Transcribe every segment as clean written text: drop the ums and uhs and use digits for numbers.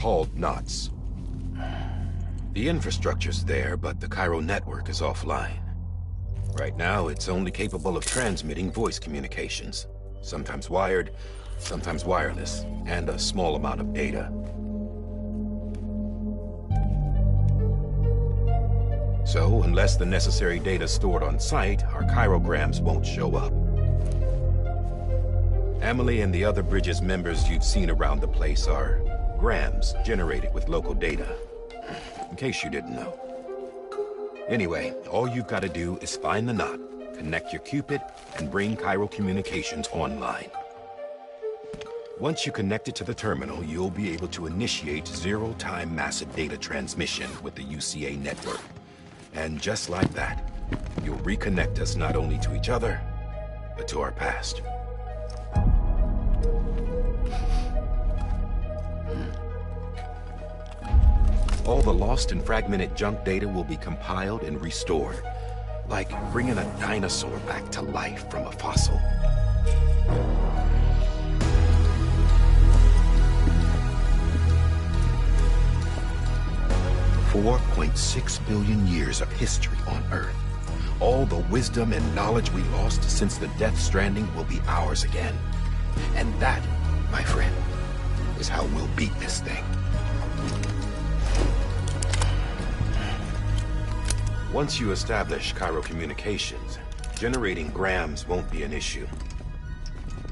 called knots. The infrastructure's there, but the Cairo network is offline. Right now, it's only capable of transmitting voice communications. Sometimes wired, sometimes wireless, and a small amount of data. So, unless the necessary data stored on site, our chirograms won't show up. Emily and the other Bridges members you've seen around the place are grams generated with local data. In case you didn't know. Anyway, all you've got to do is find the knot, connect your Cupid, and bring Cairo Communications online. Once you connect it to the terminal, you'll be able to initiate zero-time massive data transmission with the UCA network. And just like that, you'll reconnect us not only to each other, but to our past. All the lost and fragmented junk data will be compiled and restored, like bringing a dinosaur back to life from a fossil. 4.6 billion years of history on Earth. All the wisdom and knowledge we lost since the Death Stranding will be ours again. And that, my friend, is how we'll beat this thing. Once you establish Cairo Communications, generating grams won't be an issue.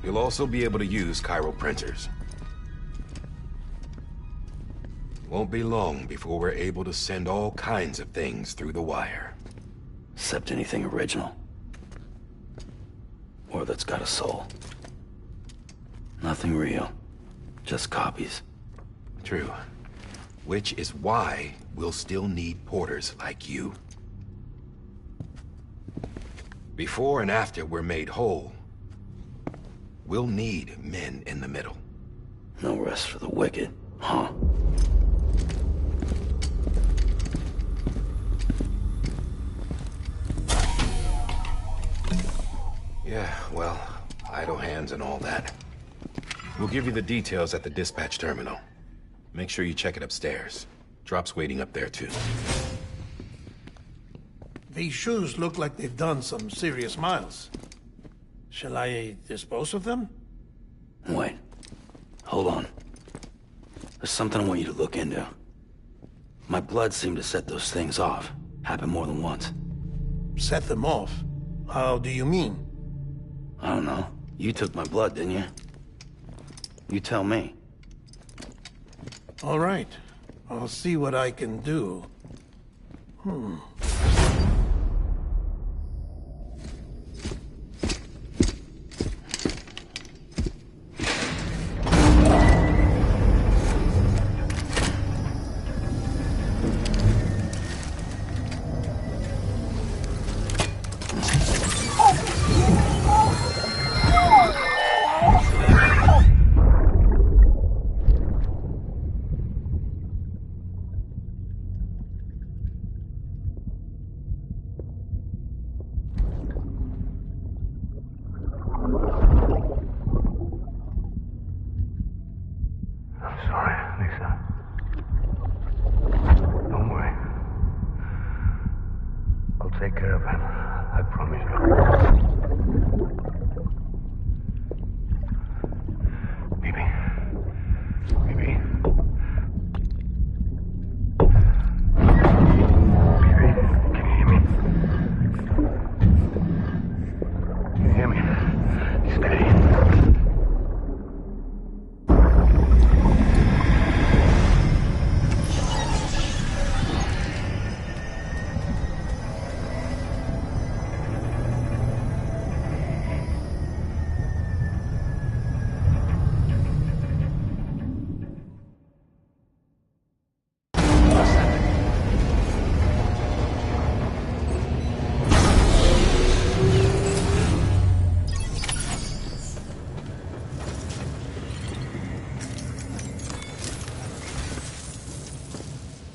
You'll also be able to use Cairo printers. Won't be long before we're able to send all kinds of things through the wire. Except anything original. Or that's got a soul. Nothing real. Just copies. True. Which is why we'll still need porters like you. Before and after we're made whole, we'll need men in the middle. No rest for the wicked, huh? Yeah, well, idle hands and all that. We'll give you the details at the dispatch terminal. Make sure you check it upstairs. Drop's waiting up there, too. These shoes look like they've done some serious miles. Shall I dispose of them? Wait. Hold on. There's something I want you to look into. My blood seemed to set those things off. Happened more than once. Set them off? How do you mean? I don't know. You took my blood, didn't you? You tell me. All right. I'll see what I can do. Take care of him. I promise you. Baby. Baby. Baby, can you hear me? Can you hear me? Steady.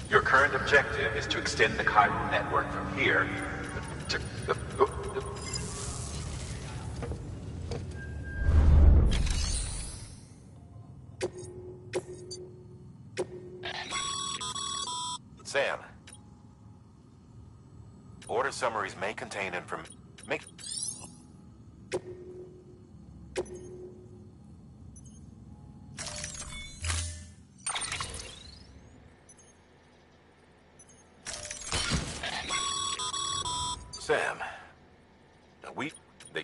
Your current objective is to extend the Cairo network from here to... Sam. Order summaries may contain information. Sam. They...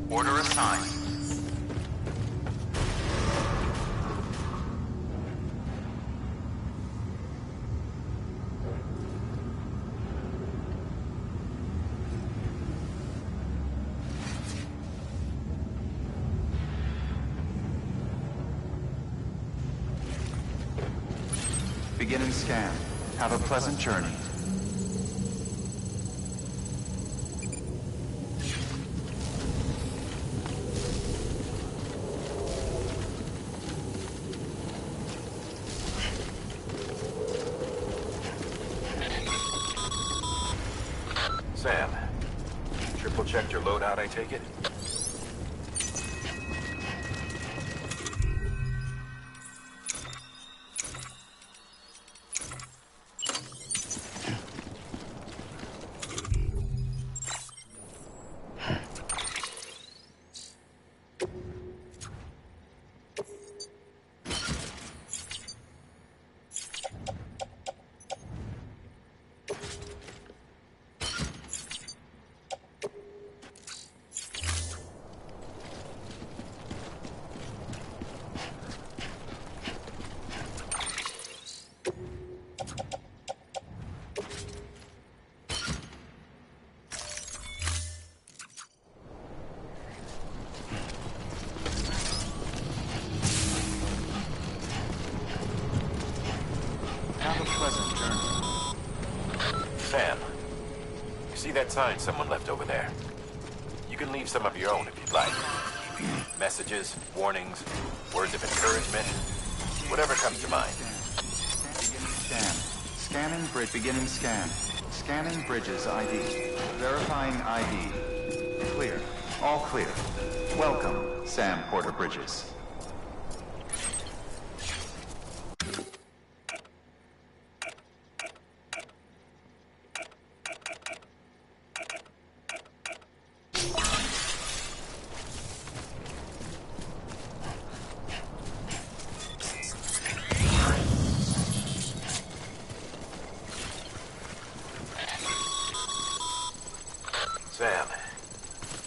Order assigned. Beginning scan. Have a pleasant journey. Sam, triple checked your loadout, I take it? Have a pleasant journey. Sam, you see that sign someone left over there? You can leave some of your own if you'd like. Messages, warnings, words of encouragement, whatever comes to mind. Beginning scan. Scanning bridge. Beginning scan. Scanning bridges ID. Verifying ID. Clear. All clear. Welcome, Sam Porter Bridges. Sam,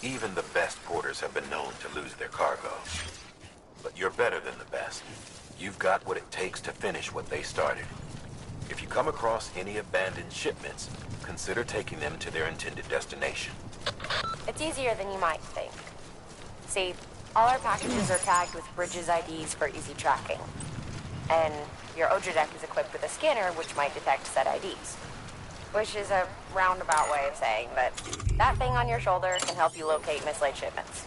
even the best porters have been known to lose their cargo. But you're better than the best. You've got what it takes to finish what they started. If you come across any abandoned shipments, consider taking them to their intended destination. It's easier than you might think. See, all our packages are tagged with Bridges IDs for easy tracking. And your Odra deck is equipped with a scanner which might detect said IDs. Which is a roundabout way of saying that that thing on your shoulder can help you locate mislaid shipments.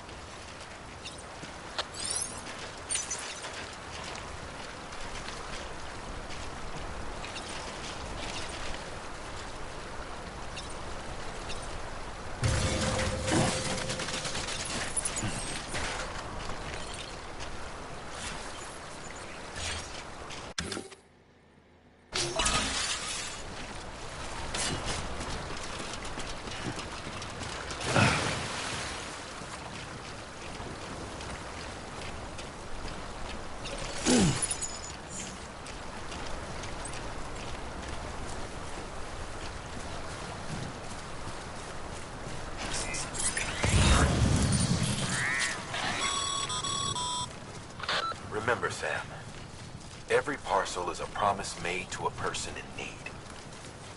Every parcel is a promise made to a person in need.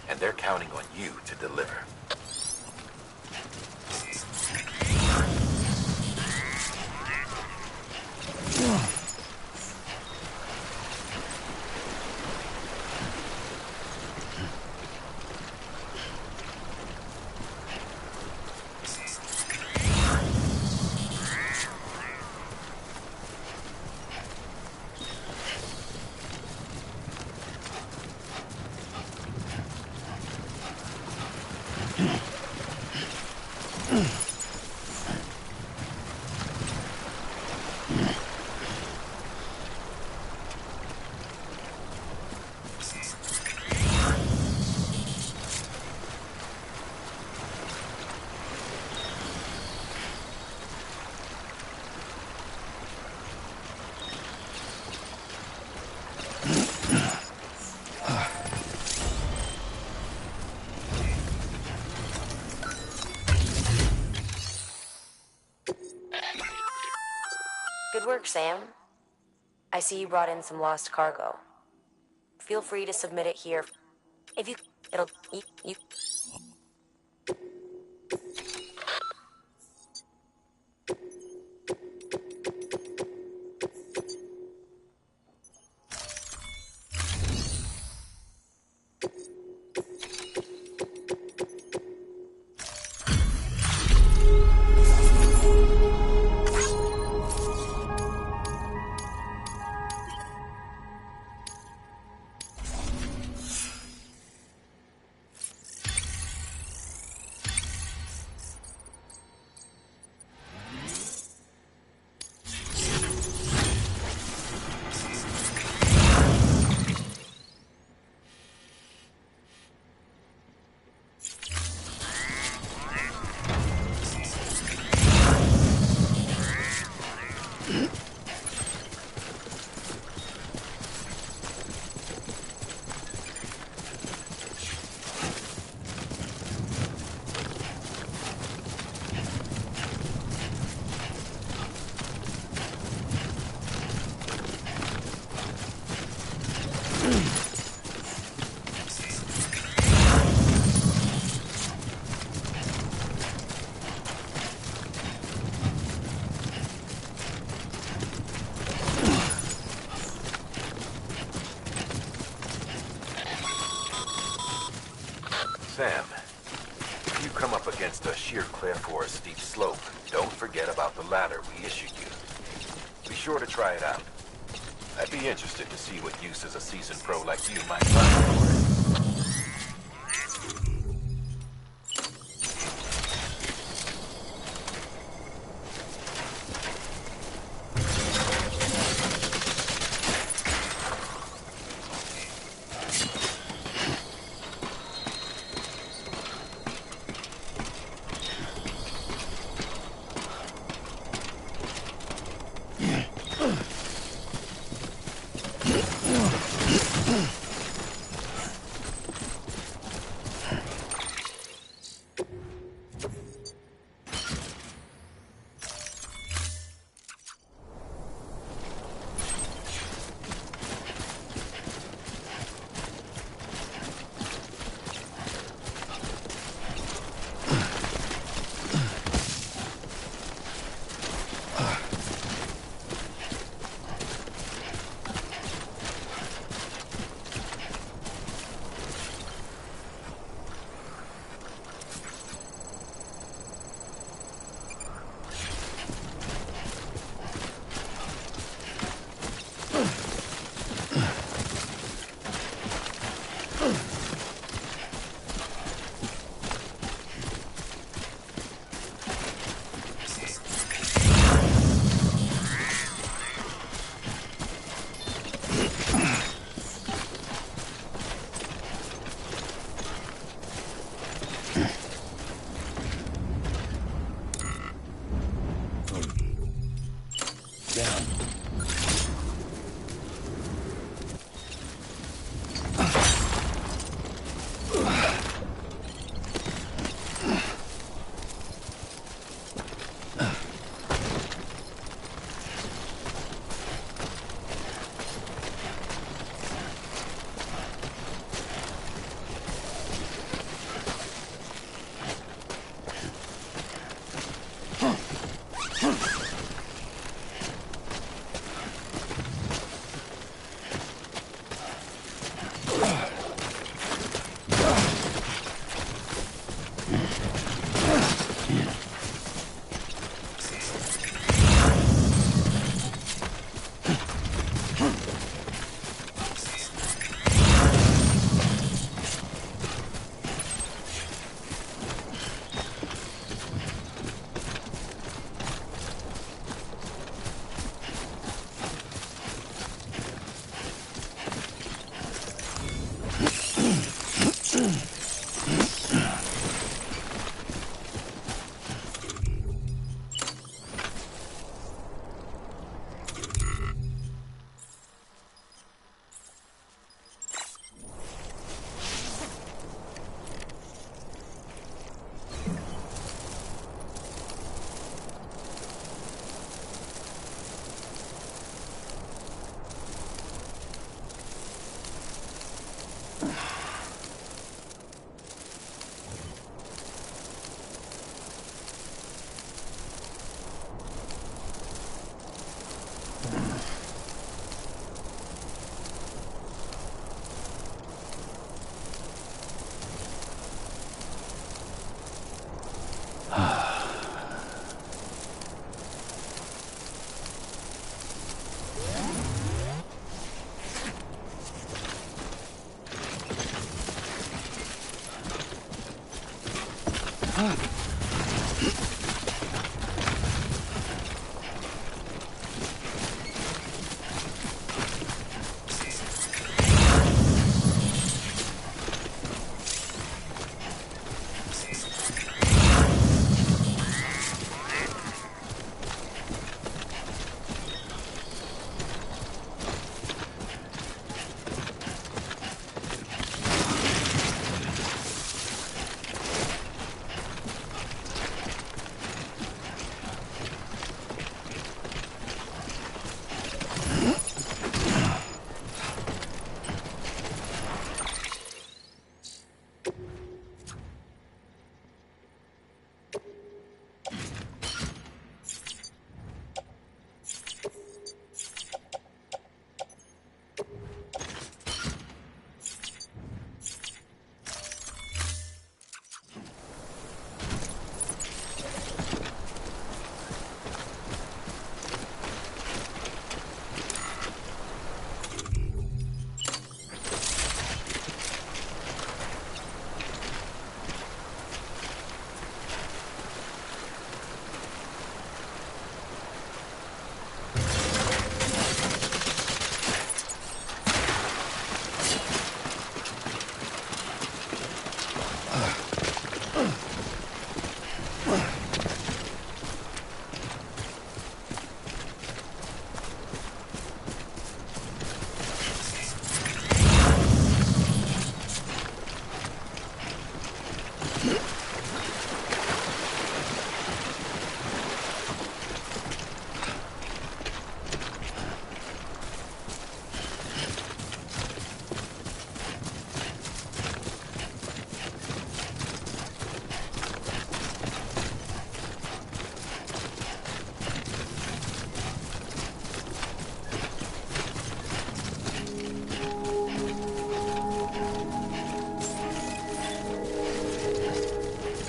And they're counting on you to deliver. Good work, Sam. I see you brought in some lost cargo. Feel free to submit it here. If you... it'll... you... Sam, if you come up against a sheer cliff or a steep slope, don't forget about the ladder we issued you. Be sure to try it out. I'd be interested to see what uses a seasoned pro like you might find for it.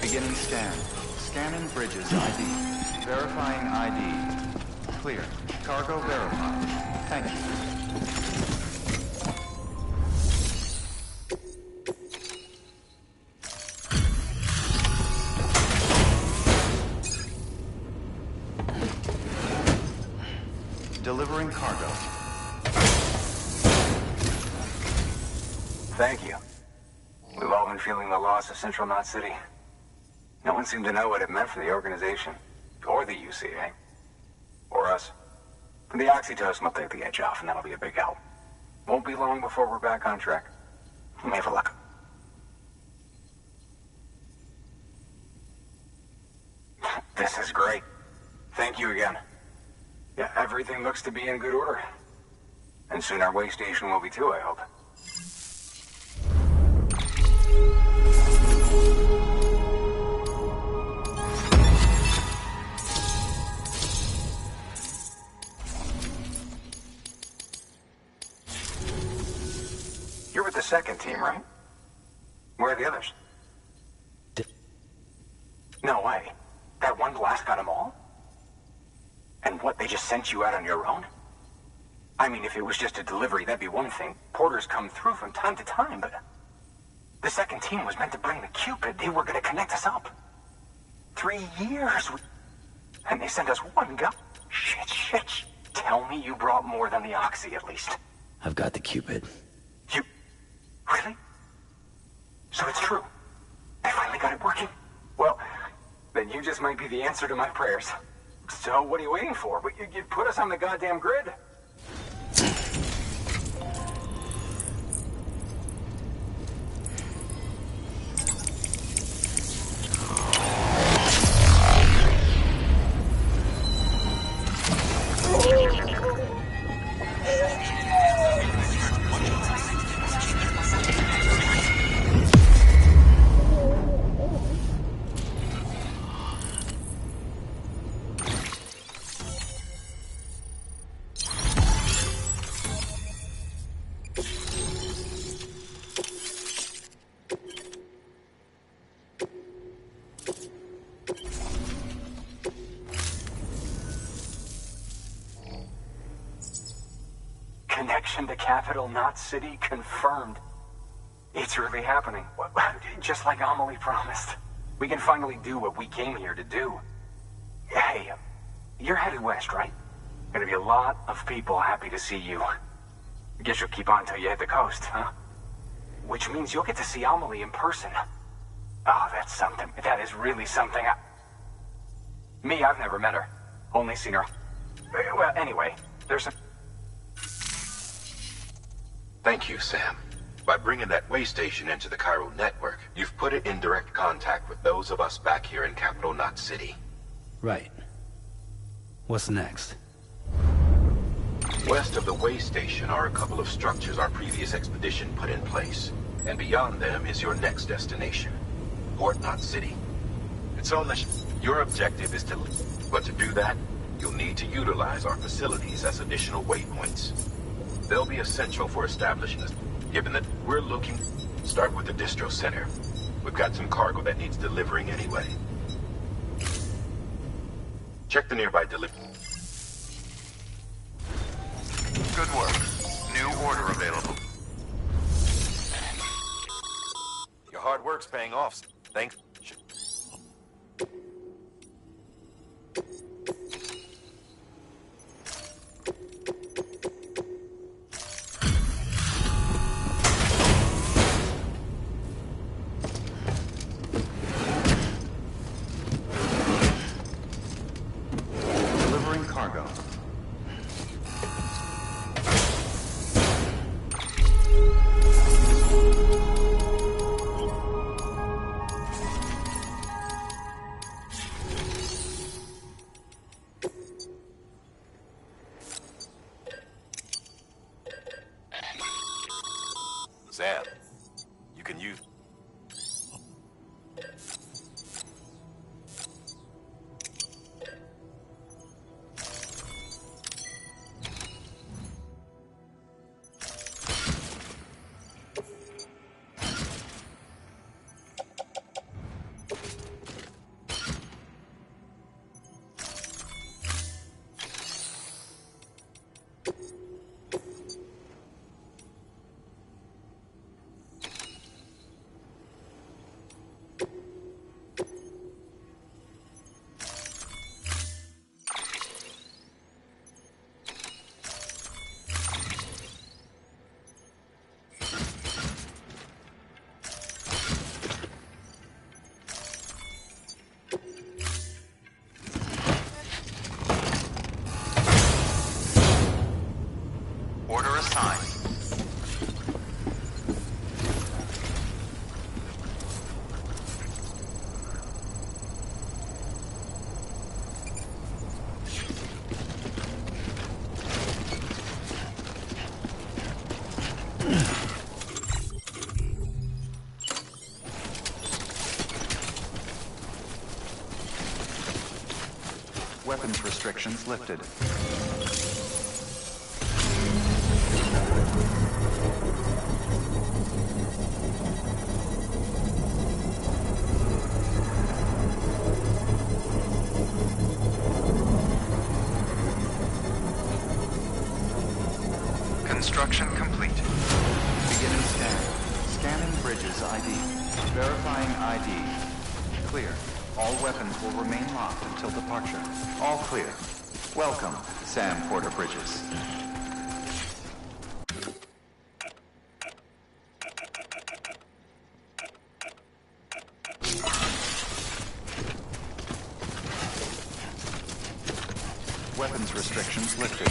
Beginning scan. Scanning bridges ID. Verifying ID. Clear. Cargo verified. Thank you. Delivering cargo. Thank you. We've all been feeling the loss of Central Knot City. No one seemed to know what it meant for the organization. Or the UCA. Or us. The oxytocin will take the edge off, and that'll be a big help. Won't be long before we're back on track. You may have a luck. This is great. Thank you again. Yeah, everything looks to be in good order. And soon our way station will be too, I hope. You're with the second team, right? Where are the others? No way. That one blast got them all? And what, they just sent you out on your own? I mean, if it was just a delivery, that'd be one thing. Porters come through from time to time, but... The second team was meant to bring the Cupid. They were gonna connect us up. 3 years. And they sent us one guy. Shit. Tell me you brought more than the Oxy, at least. I've got the Cupid. You... Really? So it's true. I finally got it working. Well, then you just might be the answer to my prayers. So what are you waiting for? You put us on the goddamn grid. Connection to capital, not city, confirmed. It's really happening. Just like Amelie promised. We can finally do what we came here to do. Hey, you're headed west, right? Gonna be a lot of people happy to see you. Guess you'll keep on until you hit the coast, huh? Which means you'll get to see Amelie in person. Oh, that's something. That is really something. Me, I've never met her. Only seen her. Well, anyway, there's a... Thank you, Sam. By bringing that way station into the Cairo network, you've put it in direct contact with those of us back here in Capital Knot City. Right. What's next? West of the way station are a couple of structures our previous expedition put in place. And beyond them is your next destination, Port Knot City. It's on the your objective is to... But to do that, you'll need to utilize our facilities as additional waypoints. They'll be essential for establishing us, given that we're looking... Start with the distro center. We've got some cargo that needs delivering anyway. Check the nearby delivery. Good work. New order available. Your hard work's paying off. Thanks. Delivering cargo. Sam, you can use... Order assigned. Weapons restrictions lifted. Construction complete. Beginning scan. Scanning bridges ID. Verifying ID. Clear. All weapons will remain locked until departure. All clear. Welcome, Sam Porter Bridges. Weapons restrictions lifted.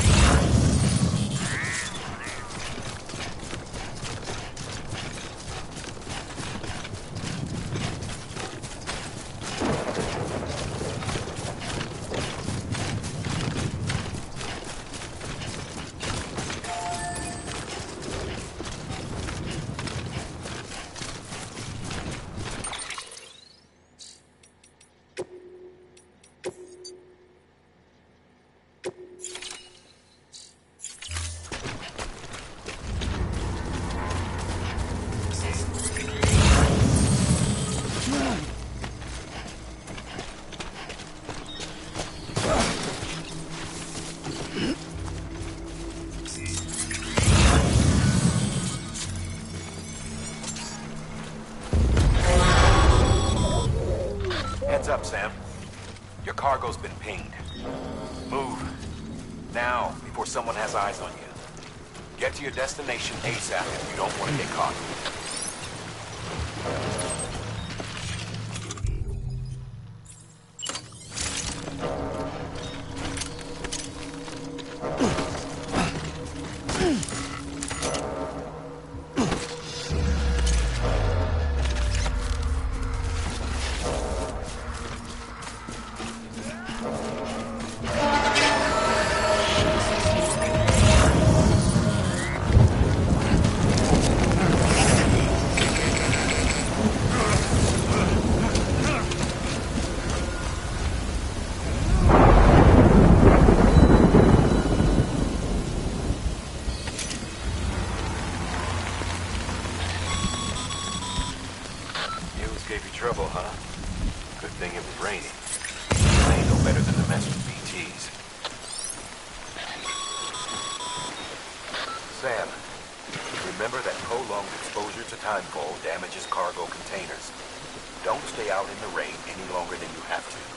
Heads up, Sam. Your cargo's been pinged. Move. Now, before someone has eyes on you. Get to your destination ASAP if you don't want to get caught. Gave you trouble, huh? Good thing it was raining. Ain't no better than the mess with BTs. Sam, remember that prolonged exposure to timefall damages cargo containers. Don't stay out in the rain any longer than you have to.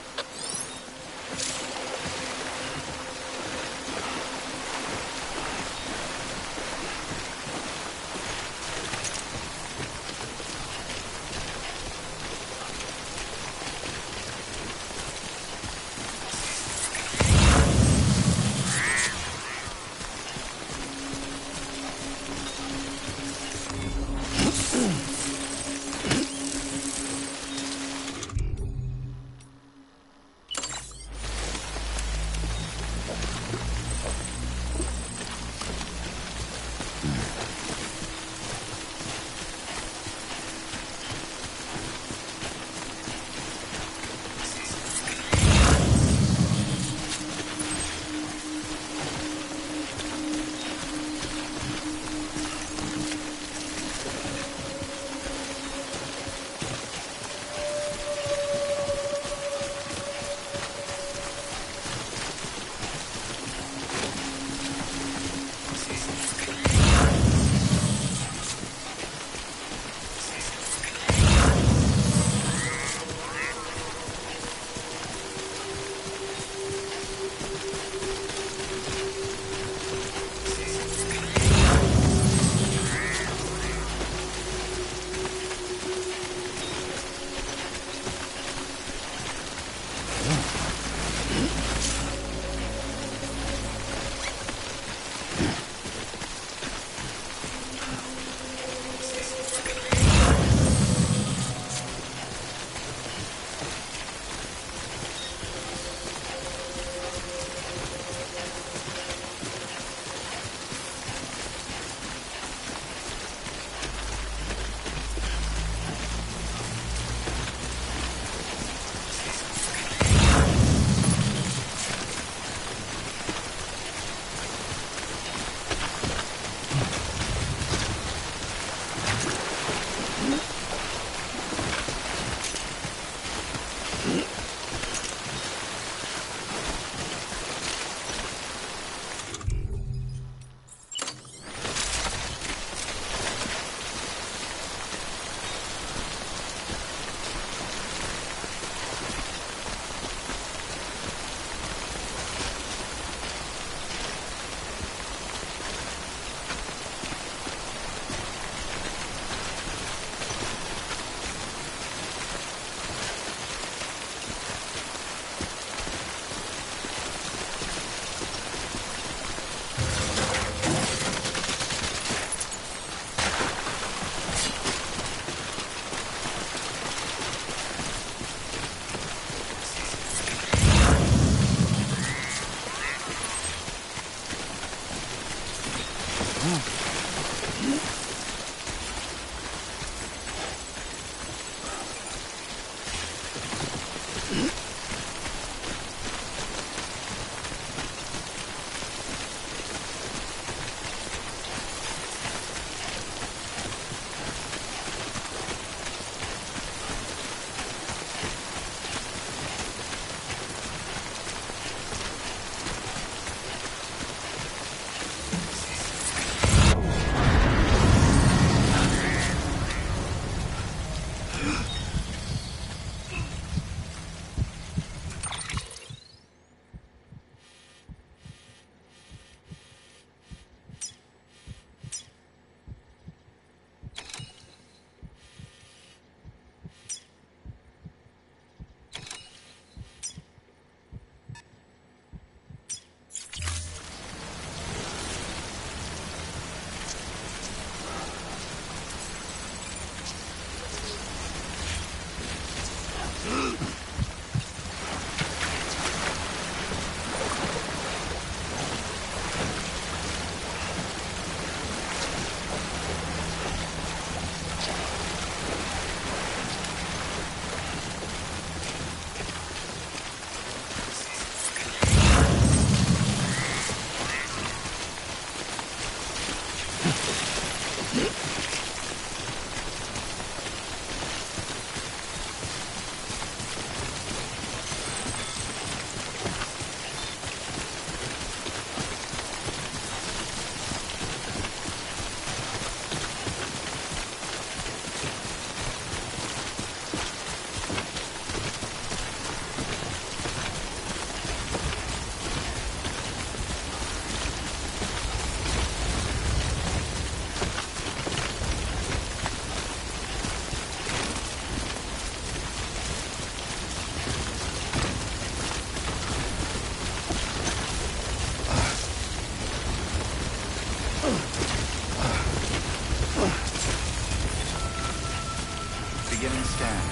Beginning scan.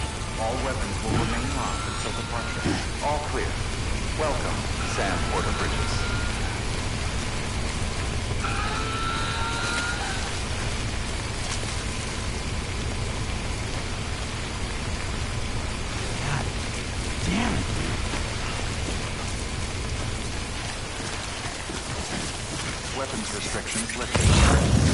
All weapons will remain locked until departure. All clear. Welcome, Sam Porter Bridges. Damn it. Weapons restrictions lifted.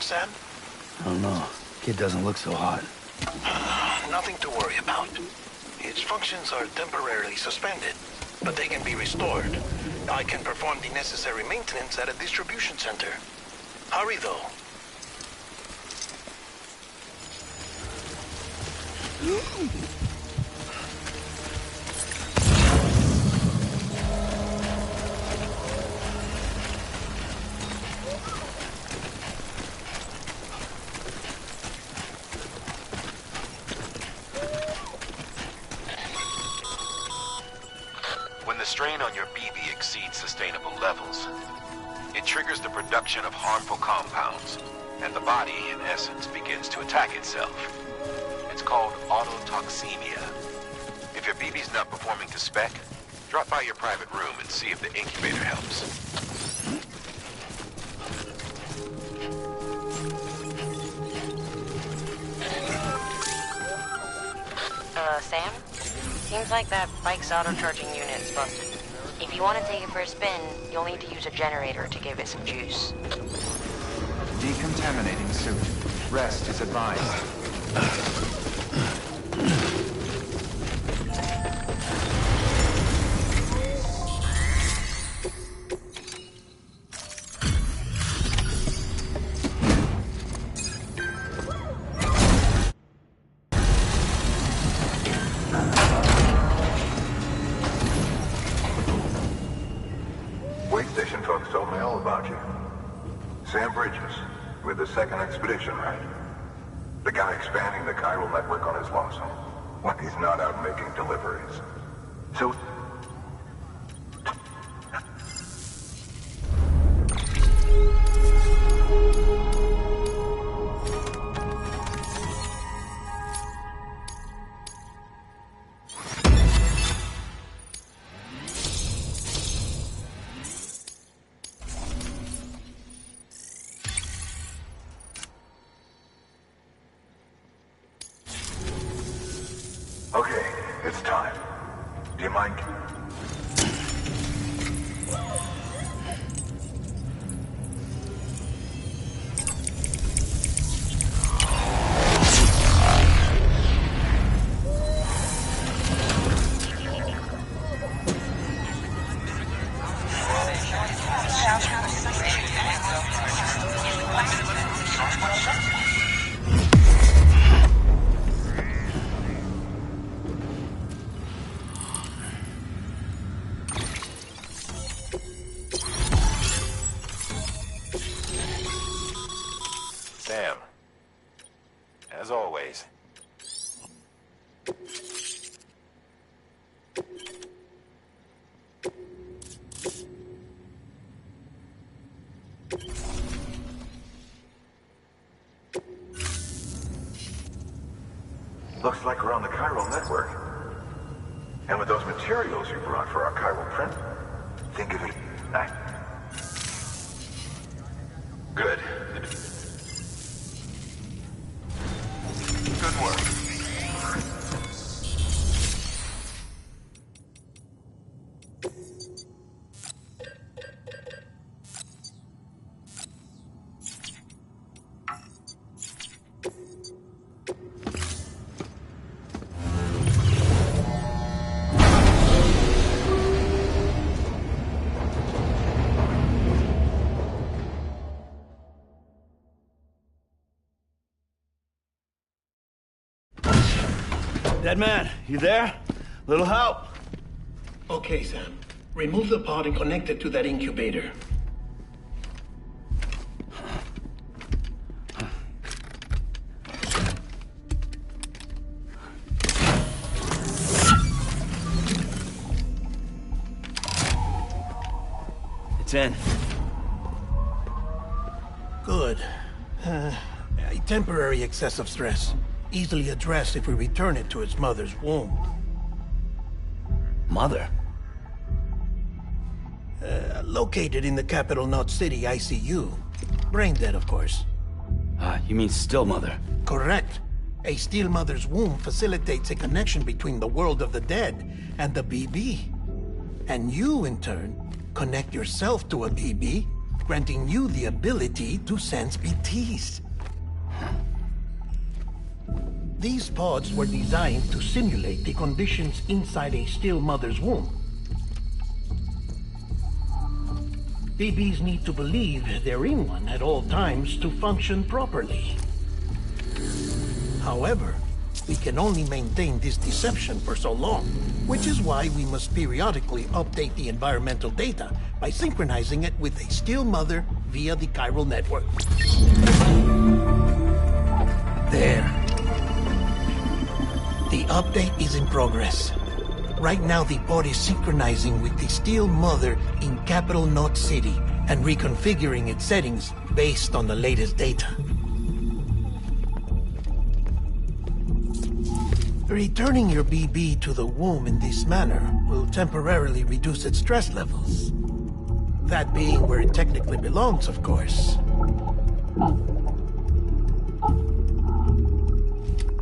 Sam? I don't know. Kid doesn't look so hot. Nothing to worry about. Its functions are temporarily suspended, but they can be restored. I can perform the necessary maintenance at a distribution center. Hurry, though. When the strain on your BB exceeds sustainable levels, it triggers the production of harmful compounds, and the body, in essence, begins to attack itself. It's called autotoxemia. If your BB's not performing to spec, drop by your private room and see if the incubator helps. Sam? Seems like that bike's auto-charging unit's busted. If you want to take it for a spin, you'll need to use a generator to give it some juice. Decontaminating suit. Rest is advised. Wait station folks told me all about you. Sam Bridges, with the second expedition, right? The guy expanding the chiral network on his lonesome. When he's not out making deliveries. So... Okay, it's time. Do you mind? Sam, as always. Looks like we're on the chiral network. And with those materials you brought for our chiral print, think of it... Good. Good work. Dead man, you there? Little help? Okay, Sam. Remove the pod and connect it to that incubator. It's in. Good. A temporary excessive stress. Easily addressed if we return it to its mother's womb. Mother? Located in the capital Knot City ICU. Brain dead, of course. You mean still mother? Correct. A still mother's womb facilitates a connection between the world of the dead and the BB. And you, in turn, connect yourself to a BB granting you the ability to sense BTs. These pods were designed to simulate the conditions inside a still mother's womb. BBs need to believe they're in one at all times to function properly. However, we can only maintain this deception for so long, which is why we must periodically update the environmental data by synchronizing it with a still mother via the chiral network. There. The update is in progress. Right now, the pod is synchronizing with the still mother in Capital Knot City and reconfiguring its settings based on the latest data. Returning your BB to the womb in this manner will temporarily reduce its stress levels. That being where it technically belongs, of course.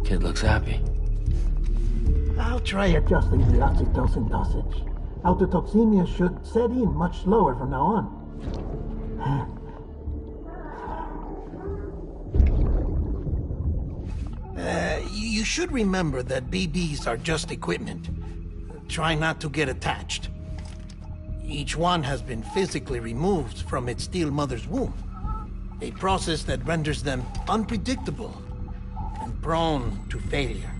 Kid looks happy. I'll try adjusting the oxytocin dosage. Autotoxemia should set in much slower from now on. You should remember that BBs are just equipment. Try not to get attached. Each one has been physically removed from its still mother's womb. A process that renders them unpredictable and prone to failure.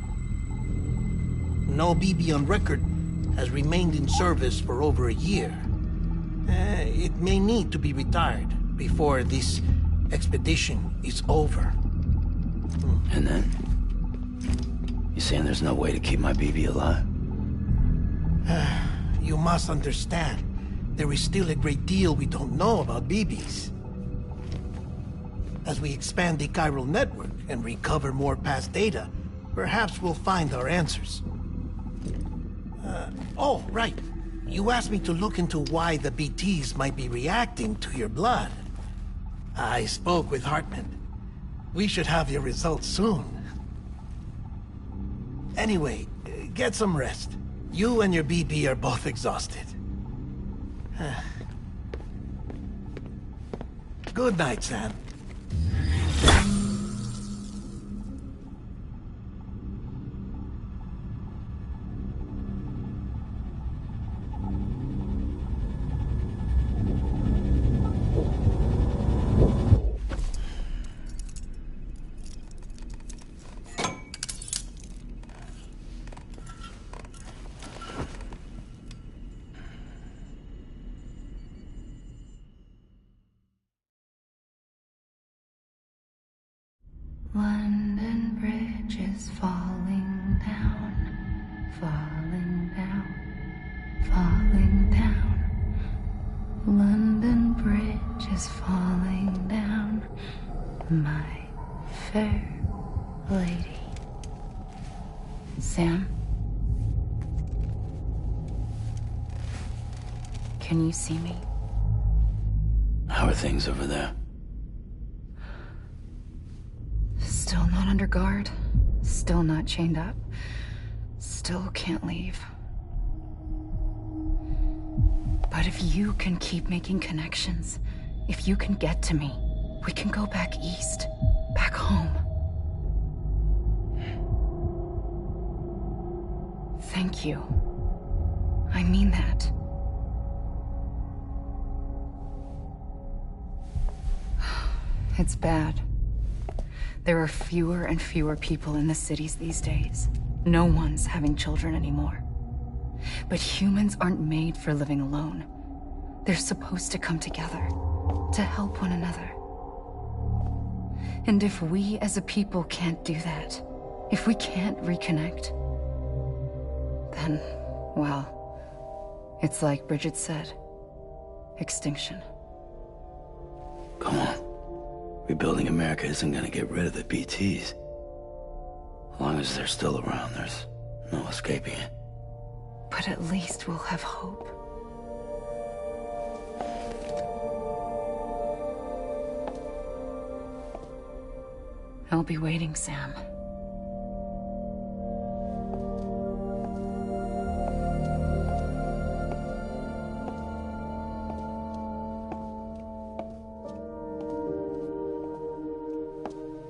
No BB on record has remained in service for over a year. It may need to be retired before this expedition is over. And then? You saying there's no way to keep my BB alive? You must understand, there is still a great deal we don't know about BBs. As we expand the chiral network and recover more past data, perhaps we'll find our answers. Oh, right. You asked me to look into why the BTs might be reacting to your blood. I spoke with Hartman. We should have your results soon. Anyway, get some rest. You and your BB are both exhausted. Good night, Sam. London Bridge is falling down, falling down, falling down. London Bridge is falling down, my fair lady. Sam? Can you see me? How are things over there? Still not under guard. Still not chained up. Still can't leave. But if you can keep making connections, if you can get to me, we can go back east. Back home. Thank you. I mean that. It's bad. There are fewer and fewer people in the cities these days. No one's having children anymore. But humans aren't made for living alone. They're supposed to come together, to help one another. And if we as a people can't do that, if we can't reconnect, then, well, it's like Bridget said, extinction. Come on. Rebuilding America isn't gonna get rid of the BTs. As long as they're still around, there's no escaping it. But at least we'll have hope. I'll be waiting, Sam.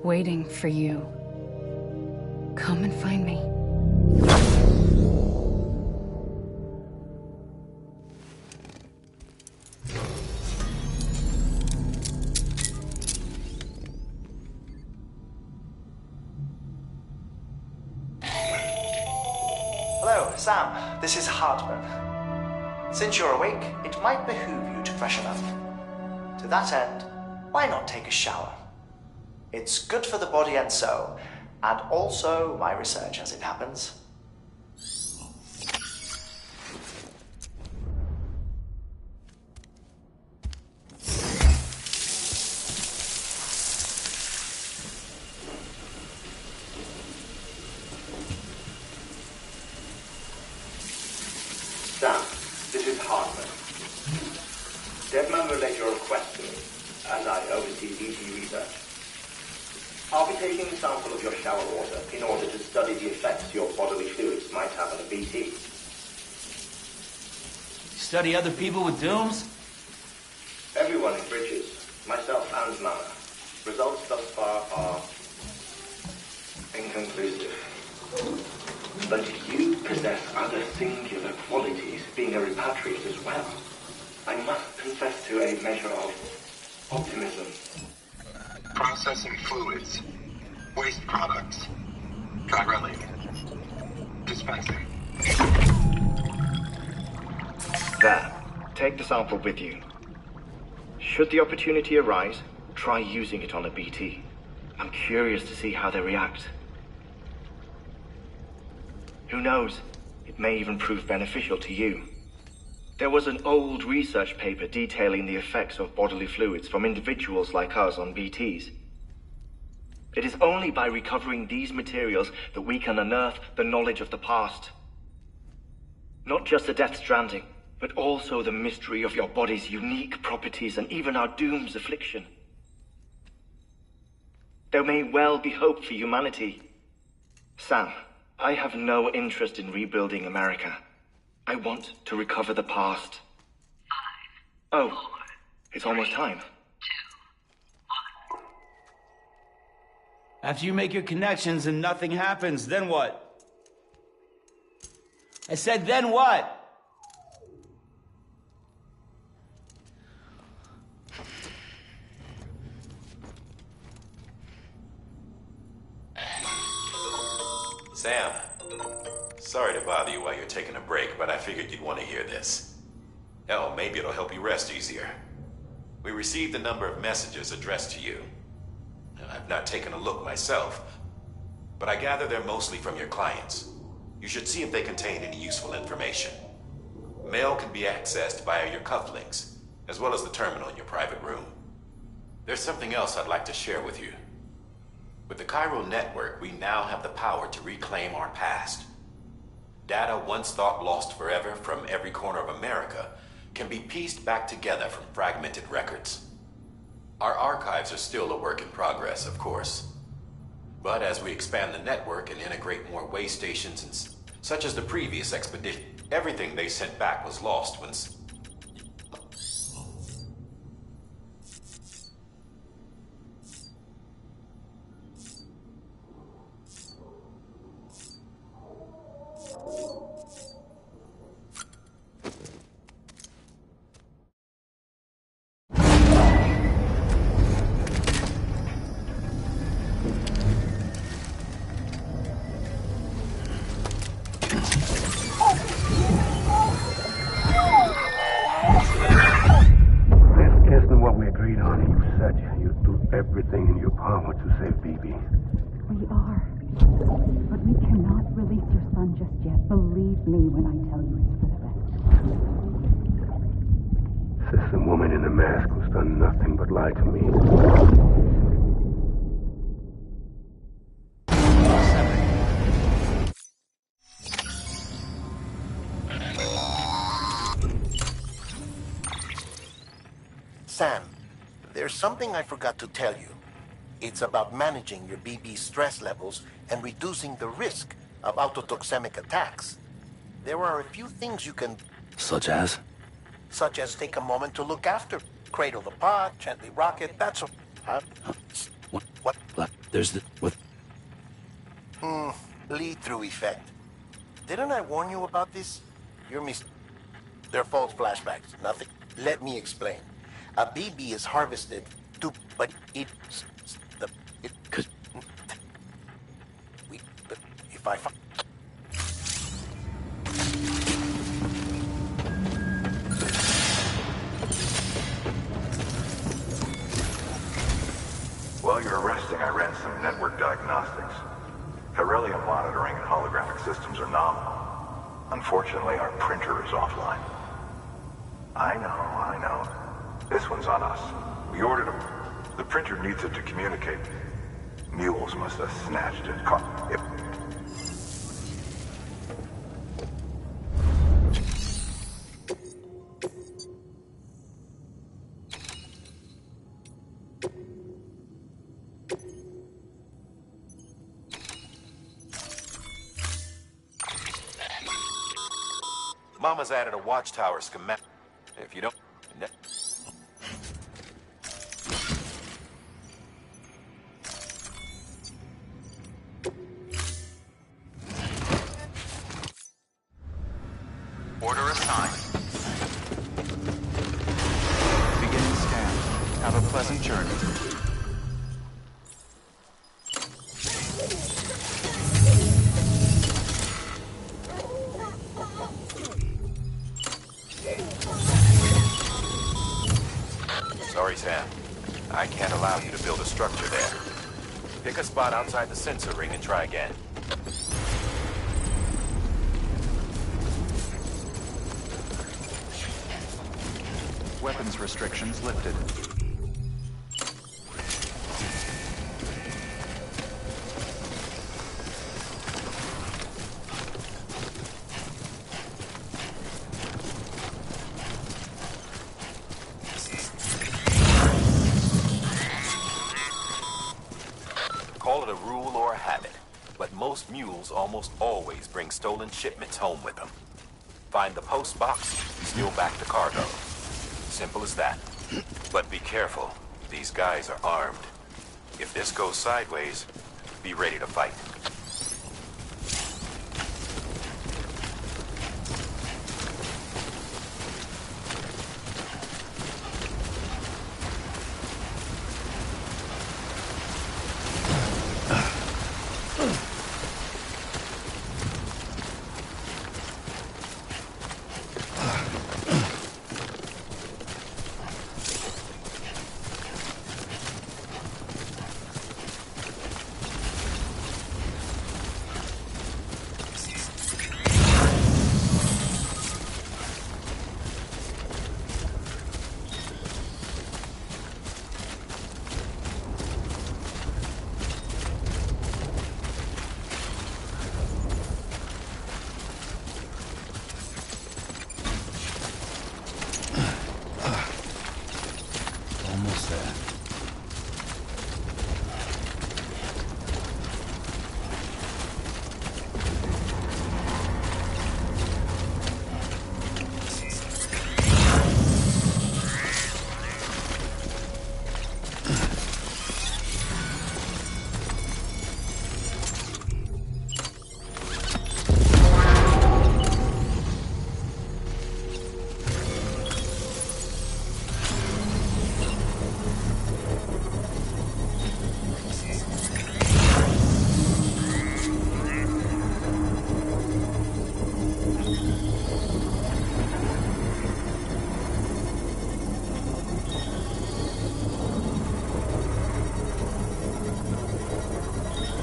waiting for you. Come and find me. Hello, Sam. This is Hartman. Since you're awake, it might behoove you to freshen up. To that end, why not take a shower? It's good for the body and soul, and also my research as it happens. Sam, this is Hartman. Deadman relayed your request to me, as I oversee DT research. I'll be taking a sample of your shower water in order to study the effects your bodily fluids might have on a BT. Study other people with dooms? Everyone in Bridges, myself and Mama. Results thus far are inconclusive. But you possess other singular qualities, being a repatriate as well. I must confess to a measure of optimism. Processing fluids. Waste products. Chirelli. Dispensing. There. Take the sample with you. Should the opportunity arise, try using it on a BT. I'm curious to see how they react. Who knows? It may even prove beneficial to you. There was an old research paper detailing the effects of bodily fluids from individuals like us on BTs. It is only by recovering these materials that we can unearth the knowledge of the past. Not just the Death Stranding, but also the mystery of your body's unique properties and even our doom's affliction. There may well be hope for humanity. Sam, I have no interest in rebuilding America. I want to recover the past. 5, 4, oh, it's almost time. 2, 1. After you make your connections and nothing happens, then what? I said, then what? Sam, sorry to bother you while you're taking a break, but I figured you'd want to hear this. Hell, maybe it'll help you rest easier. We received a number of messages addressed to you. I've not taken a look myself, but I gather they're mostly from your clients. You should see if they contain any useful information. Mail can be accessed via your cufflinks, as well as the terminal in your private room. There's something else I'd like to share with you. With the chiral network, we now have the power to reclaim our past. Data once thought lost forever from every corner of America can be pieced back together from fragmented records. Our archives are still a work in progress, of course. But as we expand the network and integrate more way stations, such as the previous expedition, everything they sent back was lost when... Everything in your power to save BB. We are. But we cannot release your son just yet. Believe me when I tell you it's for the best. Says the woman in the mask who's done nothing but lie to me. Sam, there's something I forgot to tell you. It's about managing your BB stress levels and reducing the risk of autotoxemic attacks. There are a few things you can... Such as? Such as take a moment to look after. Cradle the pot, gently rock it, that's all. Huh? What? What? There's the... What? Bleed-through effect. Didn't I warn you about this? You're They're false flashbacks. Nothing. Let me explain. A BB is harvested but if I find... While you're resting, I ran some network diagnostics. Beryllium monitoring and holographic systems are nominal. Unfortunately, our printer is offline. I know. This one's on us. We ordered them. The printer needs it to communicate. Mules must have snatched it. Mama's added a watchtower schematic. If you don't... Order assigned. Beginning scan. Have a pleasant journey. Sorry, Sam. I can't allow you to build a structure there. Pick a spot outside the sensor ring and try again. Weapons restrictions lifted. Call it a rule or a habit, but most mules almost always bring stolen shipments home with them. Find the post box, steal back the cargo. Simple as that. But be careful. These guys are armed. If this goes sideways, be ready to fight. Almost there.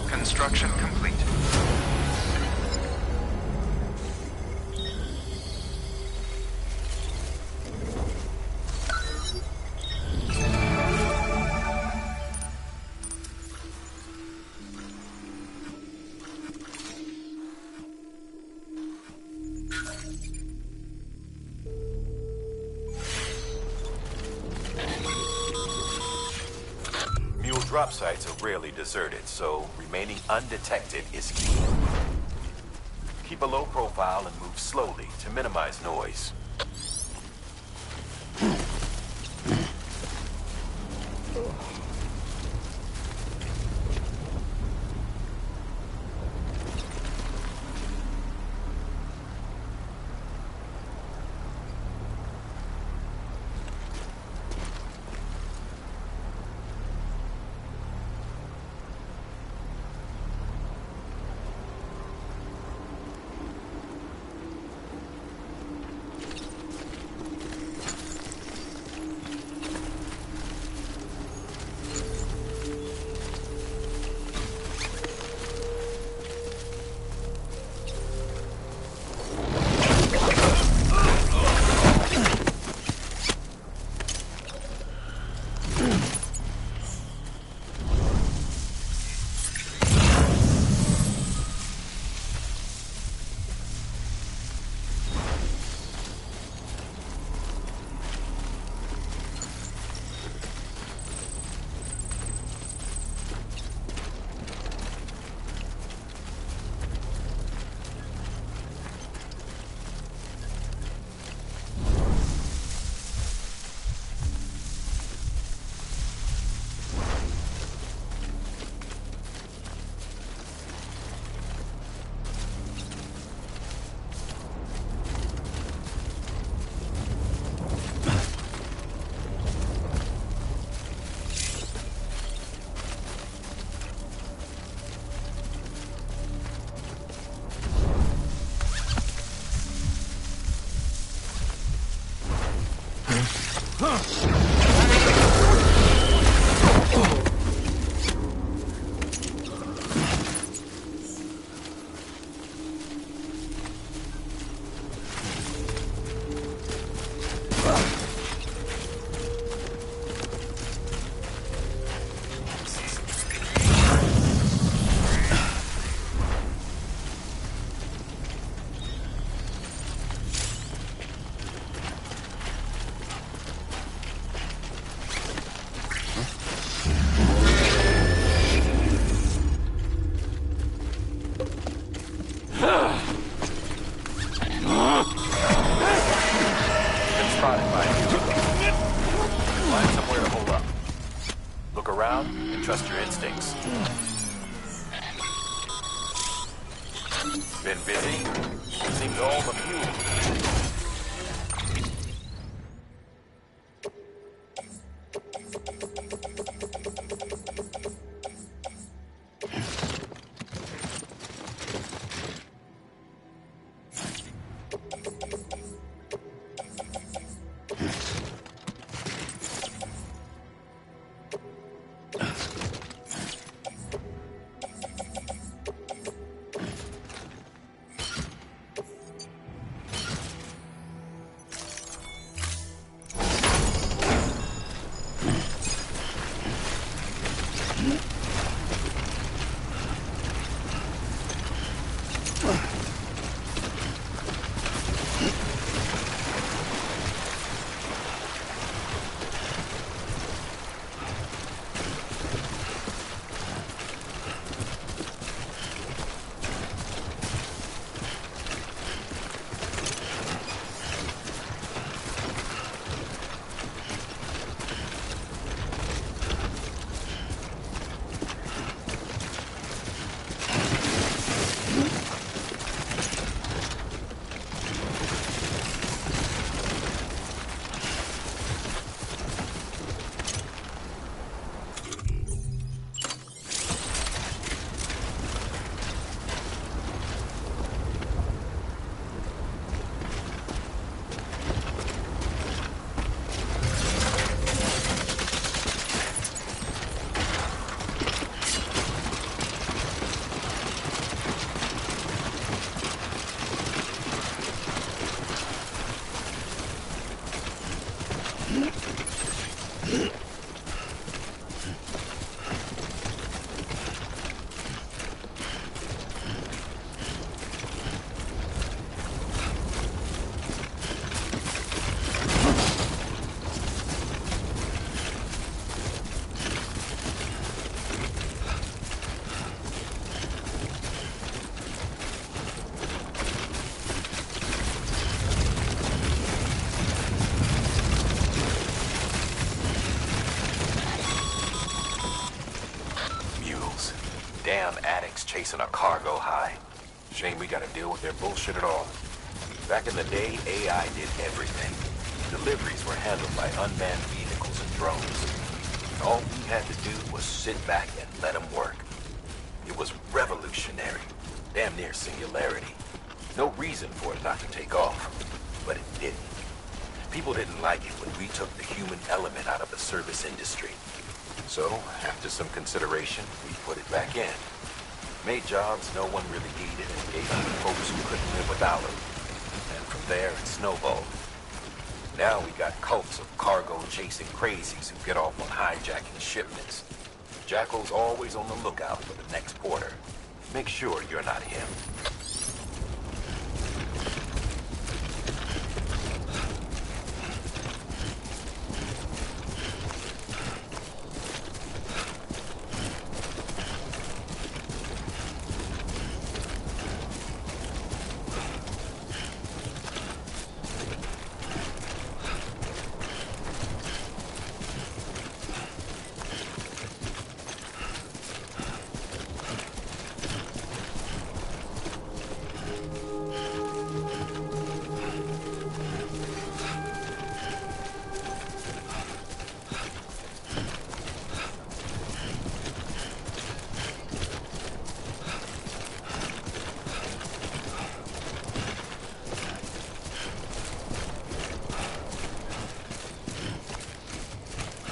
Construction complete. Mule drop sites are rarely deserted, so remaining undetected is key. Keep a low profile and move slowly to minimize noise. around and trust your instincts. Been busy? Seems all the fuel. Damn addicts chasing a cargo high. Shame we gotta deal with their bullshit at all. Back in the day, AI did everything. Deliveries were handled by unmanned vehicles and drones. All we had to do was sit back and let them work. It was revolutionary. Damn near singularity. No reason for it not to take off. But it didn't. People didn't like it when we took the human element out of the service industry. So, after some consideration, we put it back in. Made jobs no one really needed and gave them to folks who couldn't live without them. And from there, it snowballed. Now we got cults of cargo-chasing crazies who get off on hijacking shipments. Jackal's always on the lookout for the next porter. Make sure you're not him.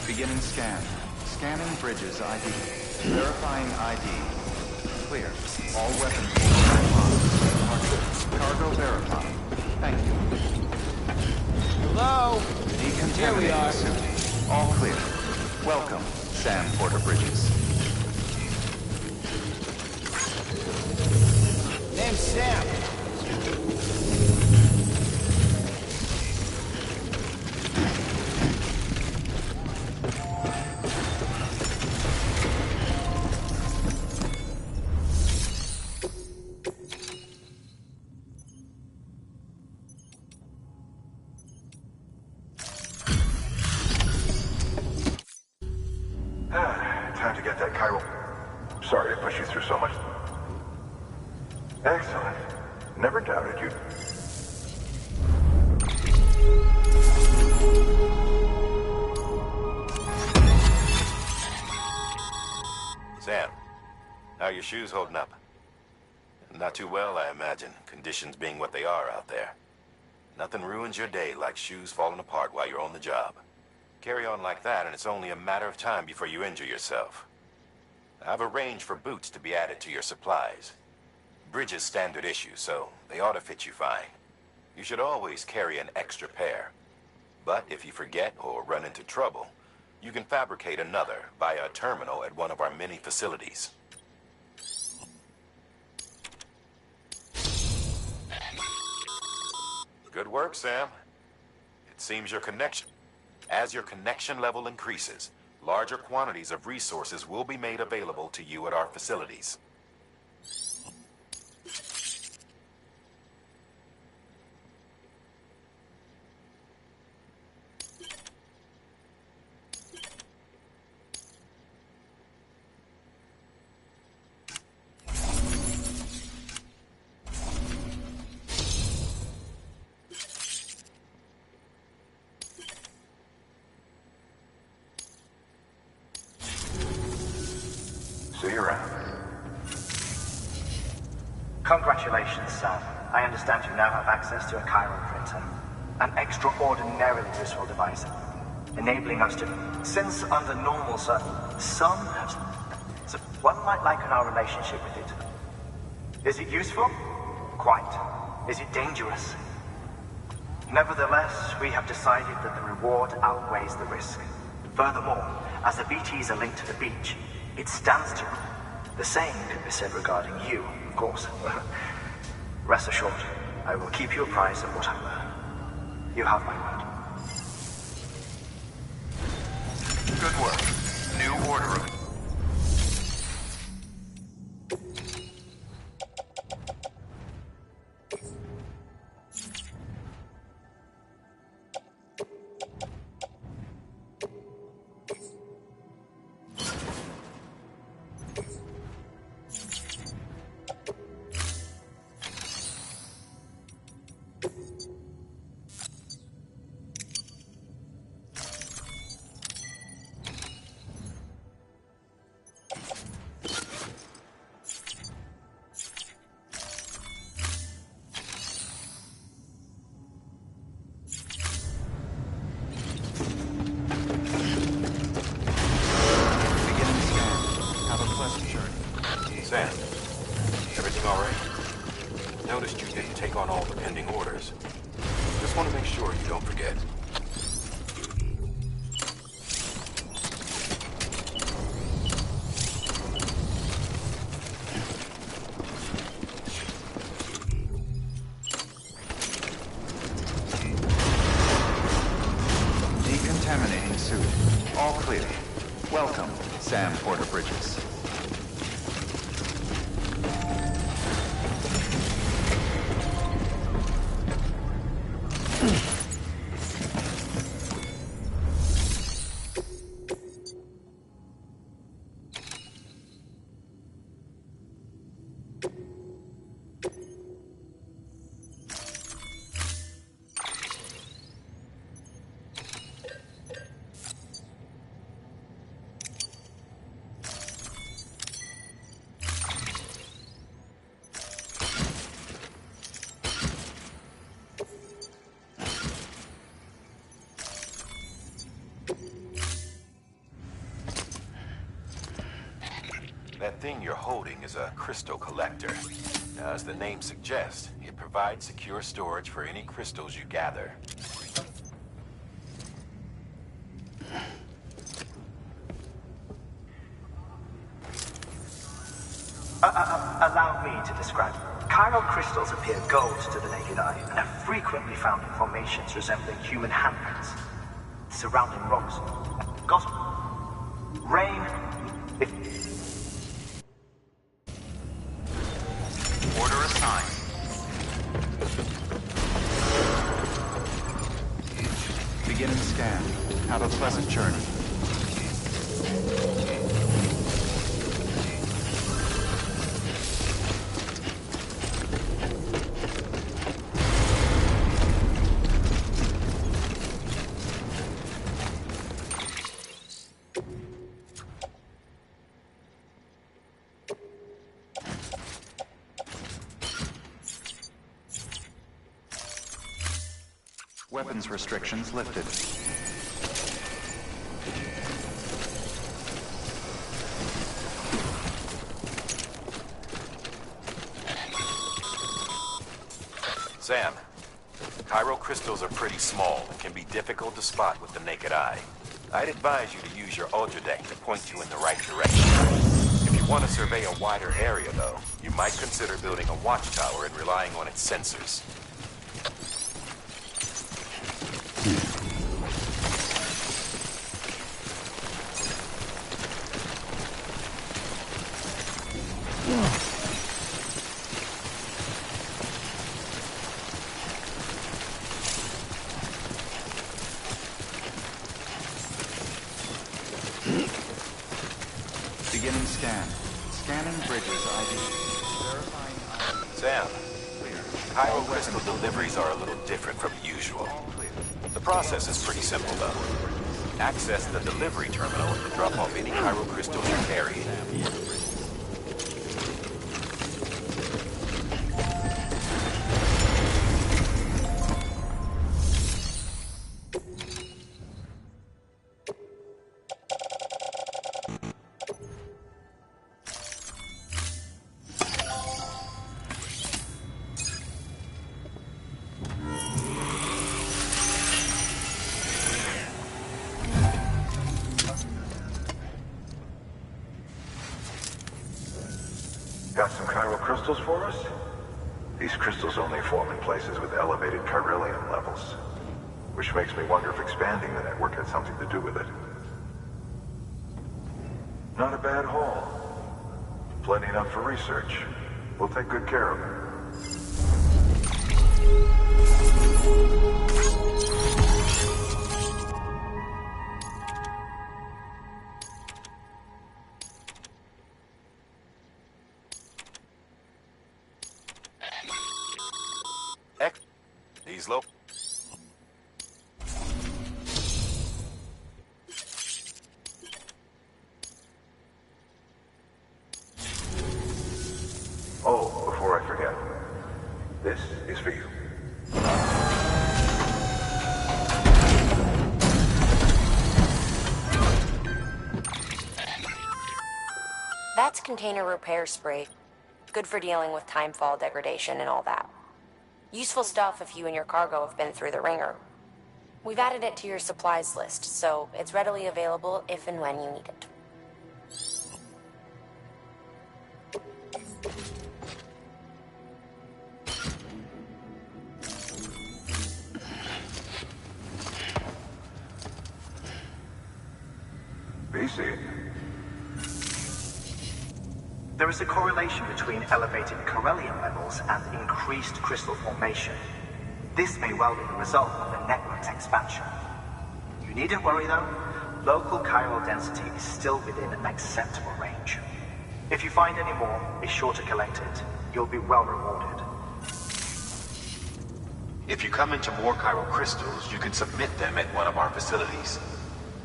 Beginning scan. Scanning bridges ID. Verifying ID. Clear. All weapons online. Cargo verified. Thank you. Hello? Here we are. Suit. All clear. Welcome, Sam Porter Bridges. Name's Sam. time to get that chiral... Sorry to push you through so much. Excellent. Never doubted you. Sam, how are your shoes holding up? Not too well, I imagine, conditions being what they are out there. Nothing ruins your day like shoes falling apart while you're on the job. Carry on like that, and it's only a matter of time before you injure yourself. I've arranged for boots to be added to your supplies. Bridges standard issue, so they ought to fit you fine. You should always carry an extra pair. But if you forget or run into trouble, you can fabricate another via a terminal at one of our many facilities. Good work, Sam. It seems as your connection level increases, larger quantities of resources will be made available to you at our facilities. See you around. Congratulations, Sam. I understand you now have access to a chiral printer. An extraordinarily useful device, enabling us to sense under normal so one might liken our relationship with it. Is it useful? Quite. Is it dangerous? Nevertheless, we have decided that the reward outweighs the risk. Furthermore, as the BTs are linked to the beach, it stands to. The same can be said regarding you, of course. Rest assured, I will keep you apprised of what I learn. You have my word. Good work. New order of... Sam, everything all right? Noticed you didn't take on all the pending orders. Just want to make sure you don't forget. Decontaminating suit. All clear. Welcome, Sam Porter Bridges. That thing you're holding is a crystal collector. Now, as the name suggests, it provides secure storage for any crystals you gather. Allow me to describe. Chiral crystals appear gold to the naked eye and are frequently found in formations resembling human handprints. Surrounding rocks. Gospel. Rain. Order assigned. Beginning scan. Have a pleasant journey. Weapons restrictions lifted. Sam, chiral crystals are pretty small and can be difficult to spot with the naked eye. I'd advise you to use your ultra deck to point you in the right direction. If you want to survey a wider area, though, you might consider building a watchtower and relying on its sensors. Beginning scan. Scanning bridges ID. Verifying ID. Sam, chiral crystal deliveries are a little different from usual. The process is pretty simple, though. Access the delivery terminal and drop off any chiral crystals you're carrying. Got some chiral crystals for us? These crystals only form in places with elevated chiralium levels, which makes me wonder if expanding the network had something to do with it. Not a bad haul. Plenty enough for research. We'll take good care of it. He's low. Oh, before I forget, this is for you. That's container repair spray. Good for dealing with timefall degradation and all that. Useful stuff if you and your cargo have been through the ringer. We've added it to your supplies list, so it's readily available if and when you need it. BC. There is a correlation between elevated chiralium levels and increased crystal formation. This may well be the result of the network's expansion. You needn't worry though. Local chiral density is still within an acceptable range. If you find any more, be sure to collect it. You'll be well rewarded. If you come into more chiral crystals, you can submit them at one of our facilities.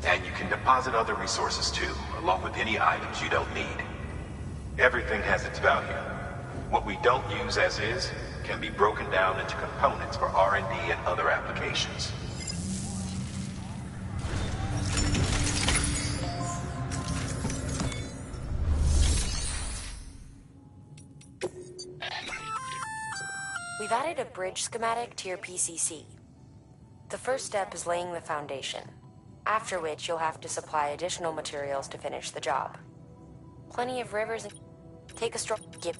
And you can deposit other resources too, along with any items you don't need. Everything has its value. What we don't use as is can be broken down into components for R&D and other applications. We've added a bridge schematic to your PCC. The first step is laying the foundation, after which you'll have to supply additional materials to finish the job. Plenty of rivers and... Take a stroll... Give...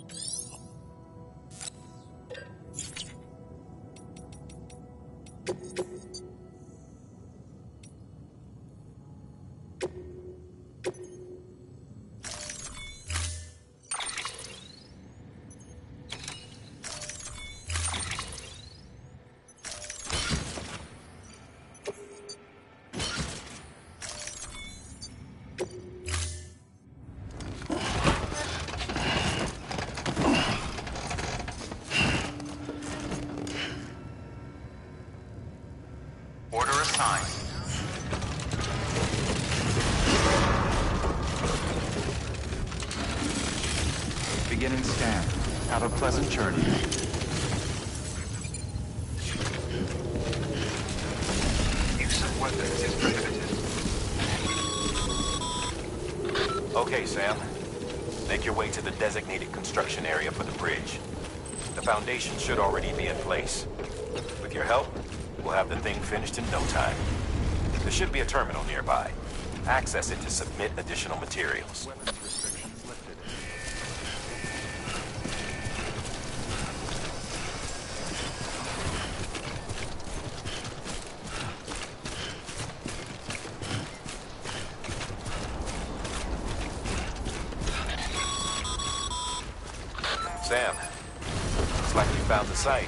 Order assigned. Beginning scan. Have a pleasant journey. Okay, Sam. Make your way to the designated construction area for the bridge. The foundation should already be in place. With your help, we'll have the thing finished in no time. There should be a terminal nearby. Access it to submit additional materials. Weapons restrictions lifted. Sam, looks like we found the site.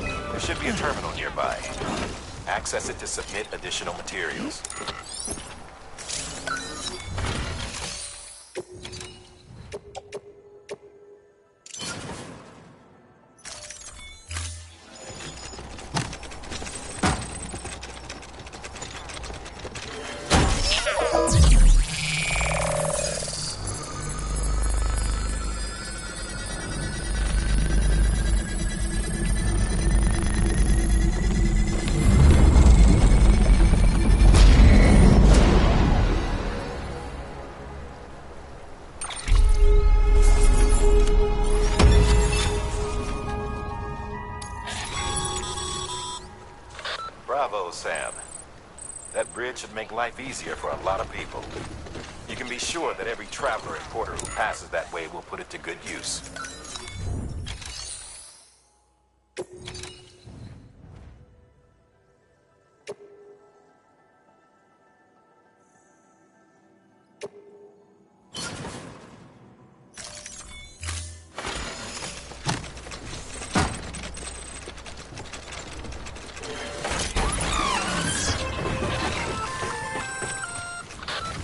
There should be a terminal nearby. Access it to submit additional materials. Bravo, Sam. That bridge should make life easier for a lot of people. You can be sure that every traveler and porter who passes that way will put it to good use.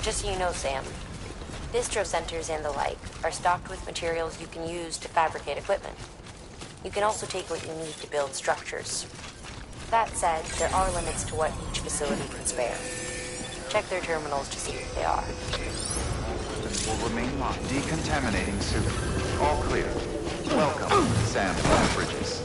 Just so you know, Sam, distro centers and the like are stocked with materials you can use to fabricate equipment. You can also take what you need to build structures. That said, there are limits to what each facility can spare. Check their terminals to see what they are. Will remain locked. Decontaminating suit. All clear. Welcome, Sam Bridges.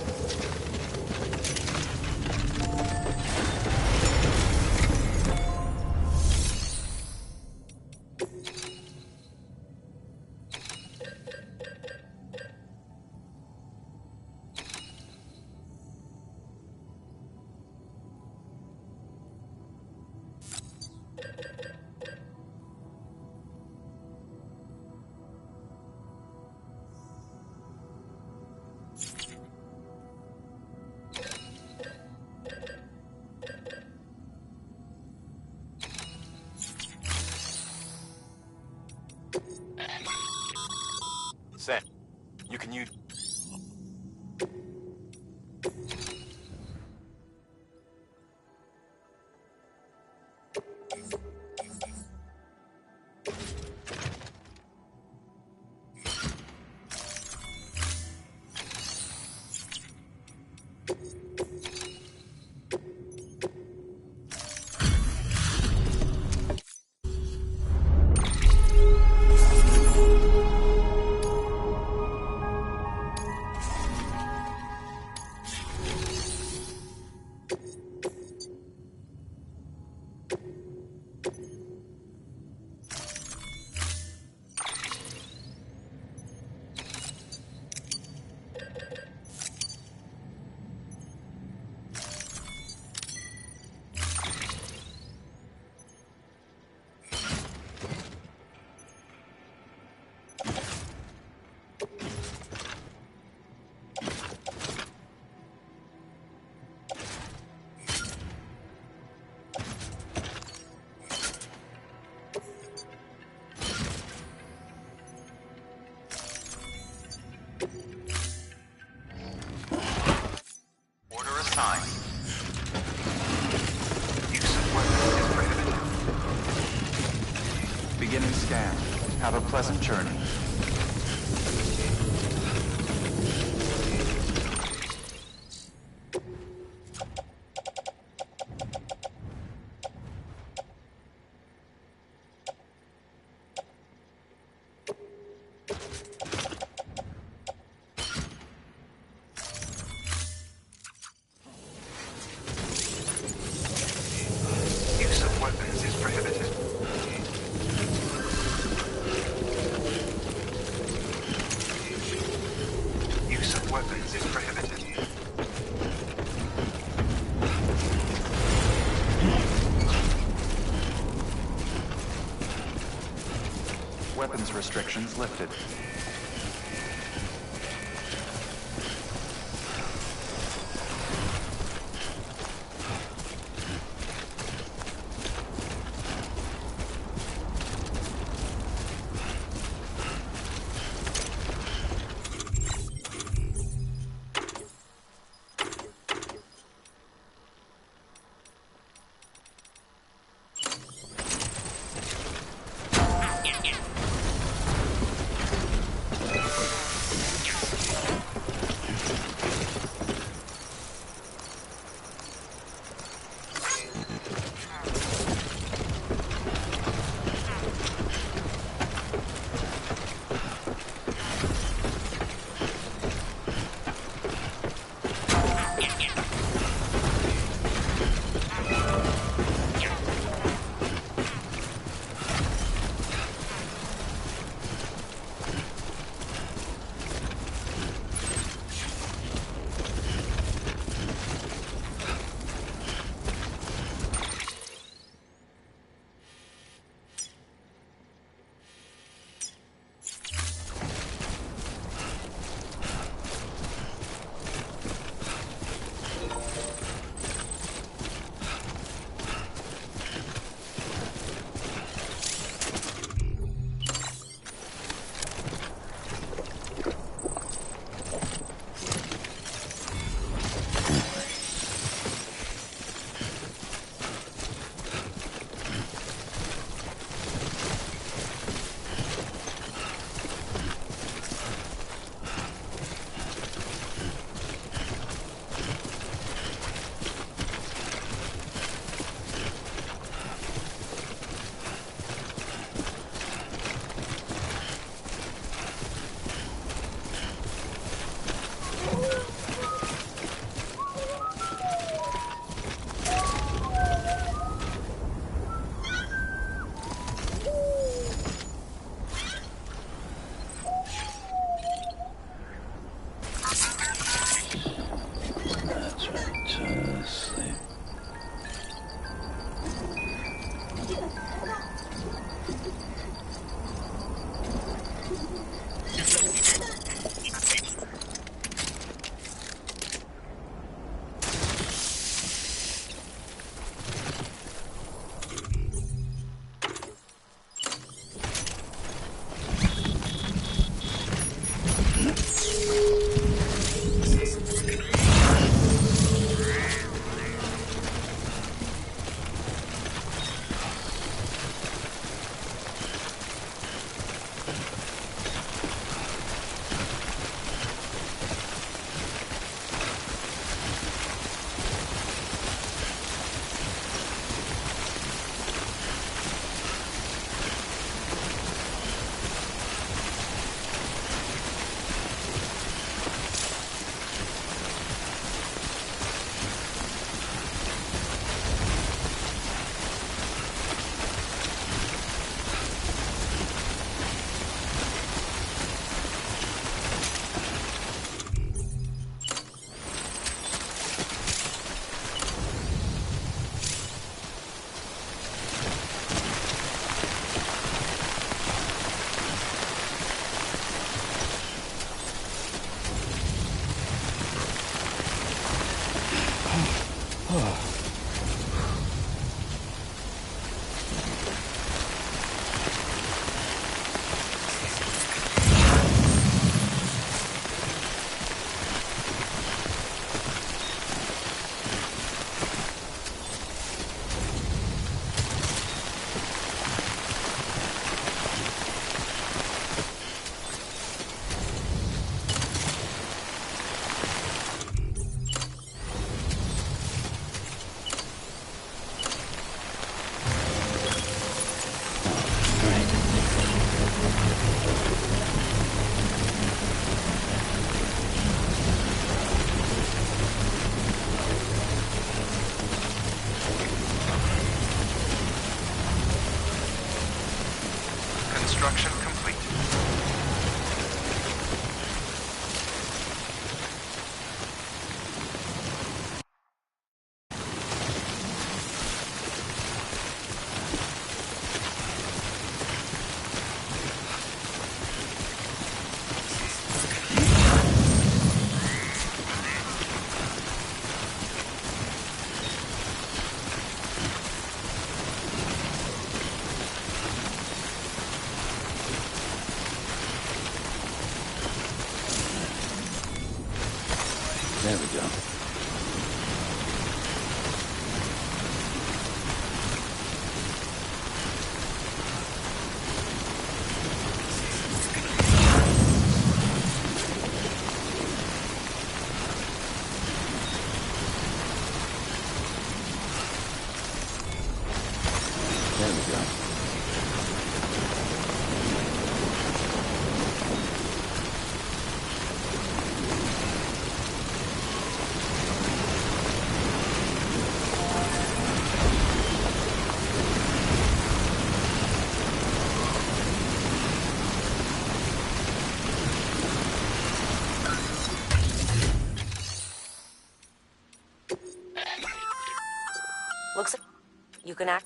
Sam, you can use... Beginning scan. Have a pleasant journey. Use of weapons is prohibited. Weapons restrictions lifted. Construction complete. There we go. There we go. Looks like you can act.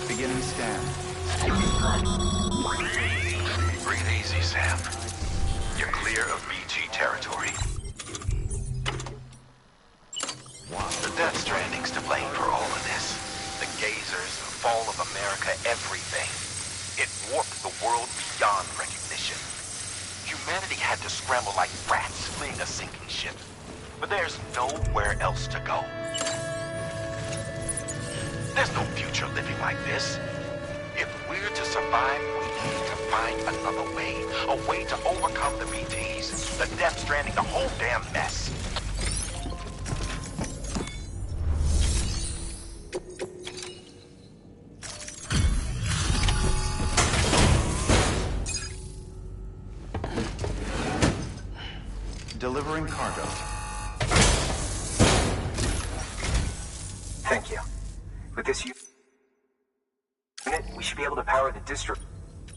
Beginning scan. Breathe easy, Sam. You're clear of BG territory. The Death Stranding's to blame for all of this. The gazers, the fall of America, everything. It warped the world beyond recognition. Humanity had to scramble like rats fleeing a sinking ship. But there's nowhere else to go. There's no future living like this. If we're to survive, we need to find another way. A way to overcome the BTs, the Death Stranding, the whole damn mess. Delivering cargo. Thank you. With this unit, we should be able to power the district.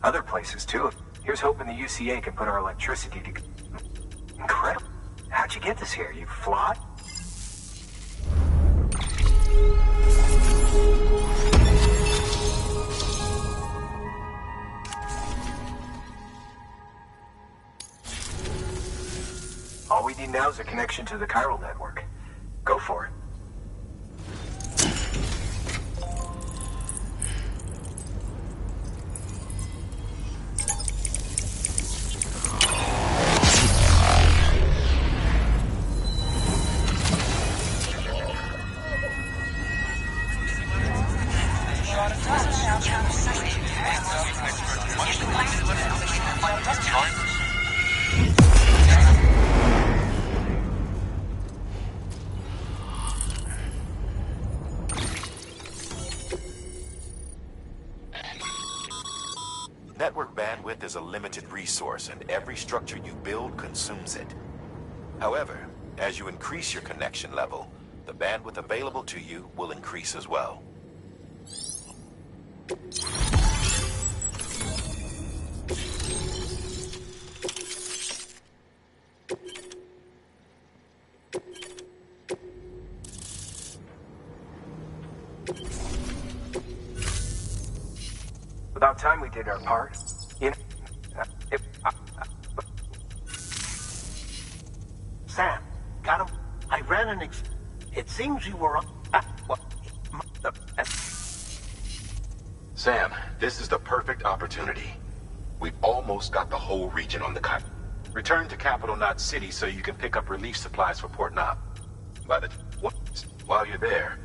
Other places, too. Here's hoping the UCA can put our electricity to... Incredible. How'd you get this here? You fly? All we need now is a connection to the chiral network. Go for it. Network bandwidth is a limited resource, and every structure you build consumes it. However, as you increase your connection level, the bandwidth available to you will increase as well. About time we did our part. You know, Sam, got him. I ran an It seems you were on... Sam, this is the perfect opportunity. We've almost got the whole region on the cut. Return to Capital Knot City so you can pick up relief supplies for Port Knot. While you're there...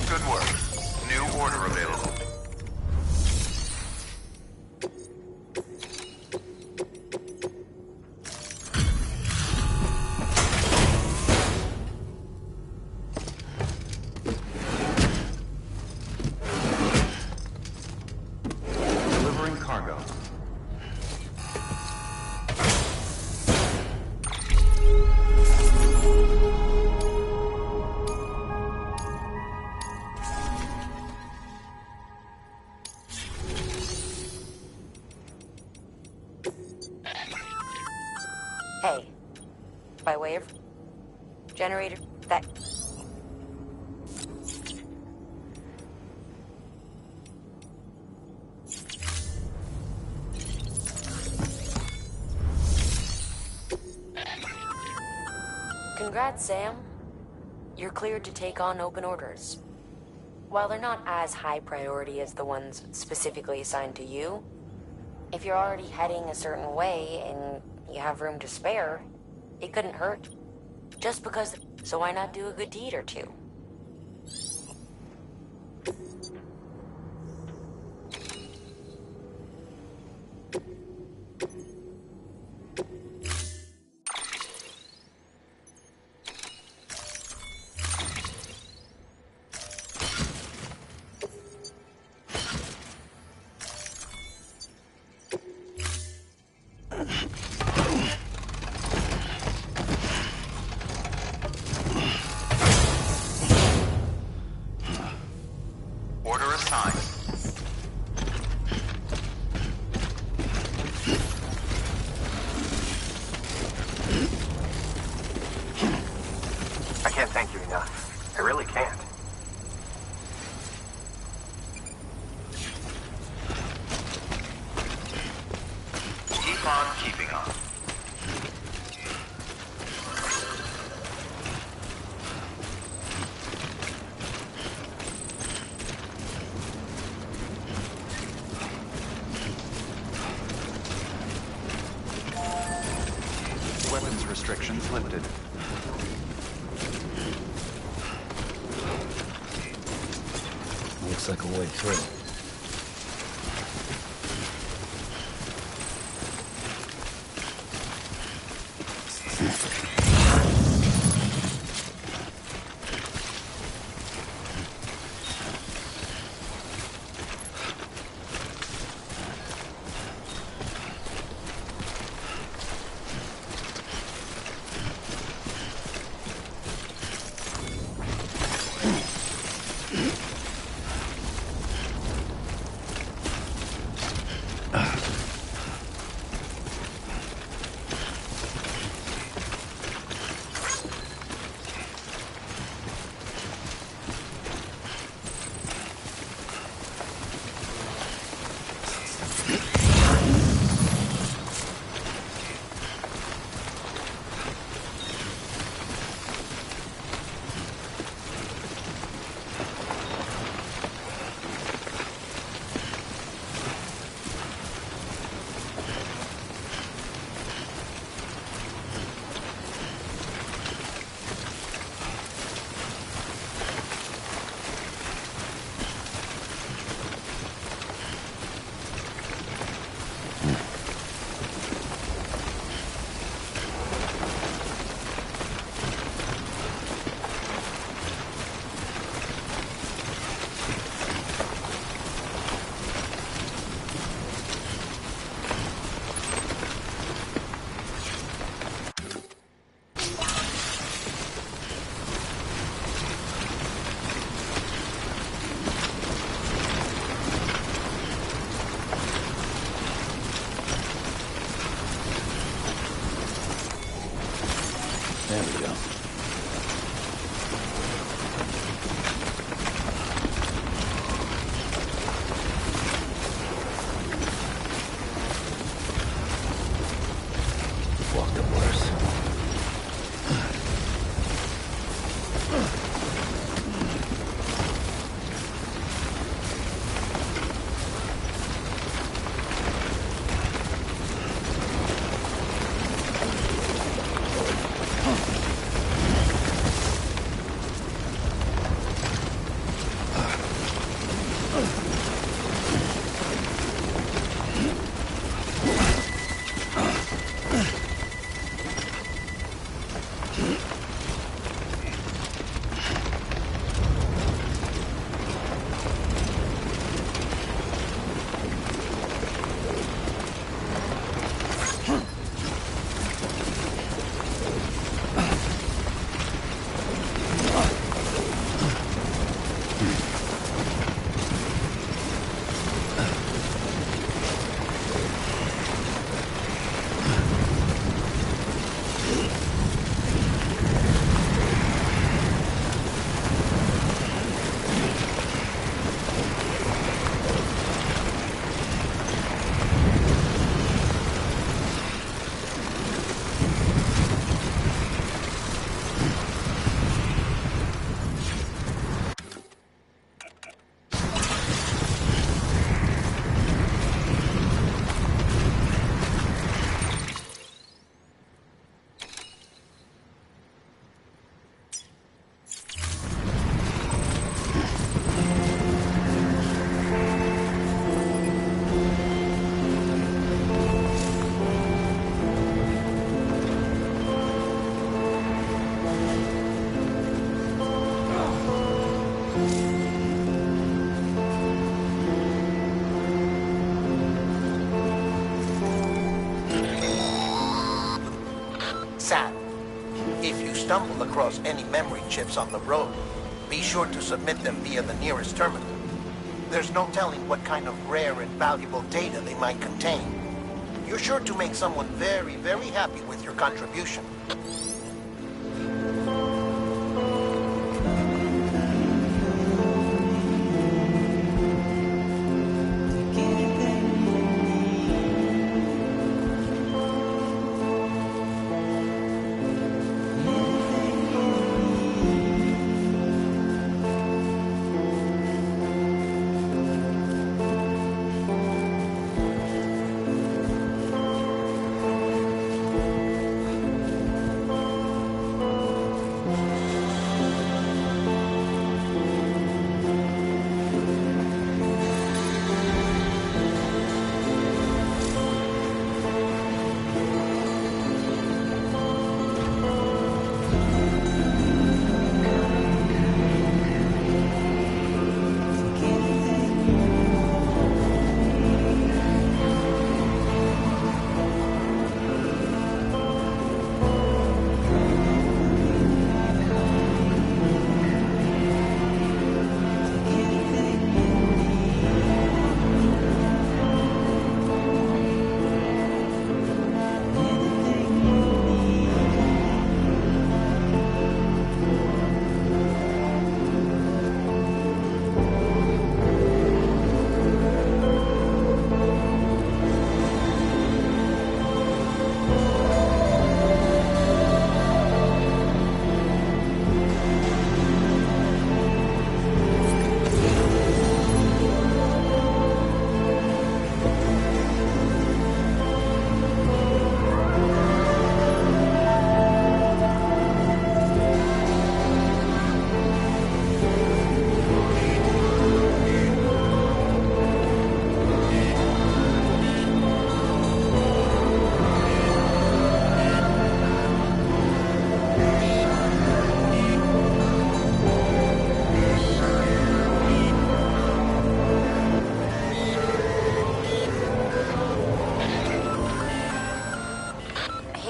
Good work. New order available. Delivering cargo. Hey, by way of generator, that... Congrats, Sam. You're cleared to take on open orders. While they're not as high priority as the ones specifically assigned to you, if you're already heading a certain way and you have room to spare, it couldn't hurt. Just because... So why not do a good deed or two? Order assigned. I can't thank you enough. I really can't. Keep on keeping on. Weapons restrictions lifted. Looks like a way through. go. Walked up worse. Sam, if you stumble across any memory chips on the road, be sure to submit them via the nearest terminal. There's no telling what kind of rare and valuable data they might contain. You're sure to make someone very, very happy with your contribution.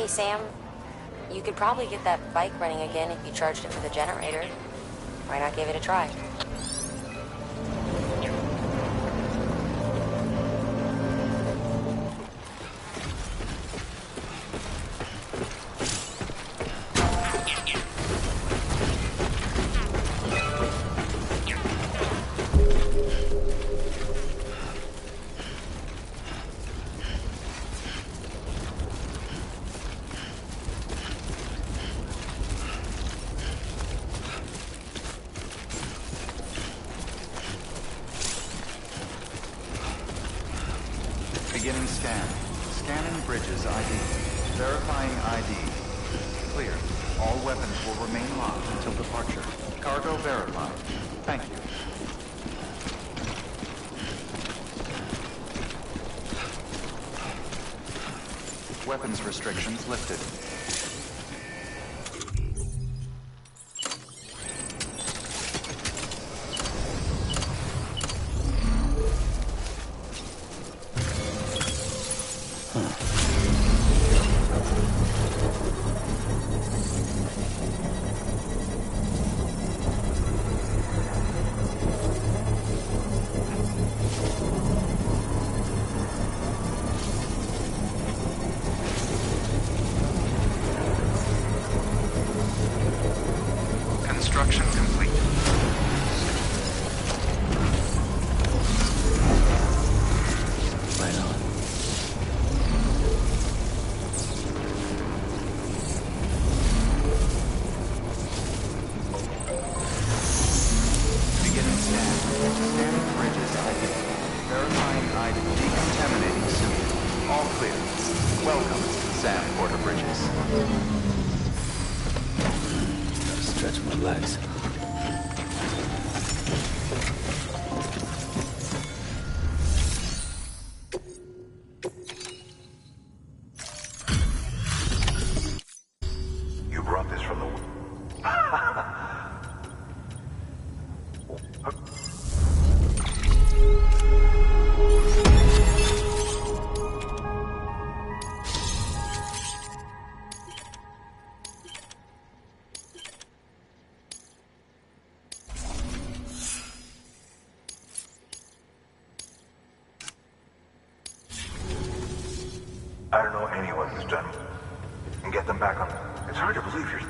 Sam, you could probably get that bike running again if you charged it with a generator. Why not give it a try? scan. Scanning Bridges ID. Verifying ID. Clear. All weapons will remain locked until departure. Cargo verified. Thank you. Weapons restrictions lifted. Construction complete. Right on. Beginning scan. Scanning Bridges ID. Verifying ID. Decontaminating suit. All clear. Welcome, Sam Porter Bridges. Gotta stretch my legs. You brought this from the... I don't know anyone who's done. And get them back on... It's hard to believe you're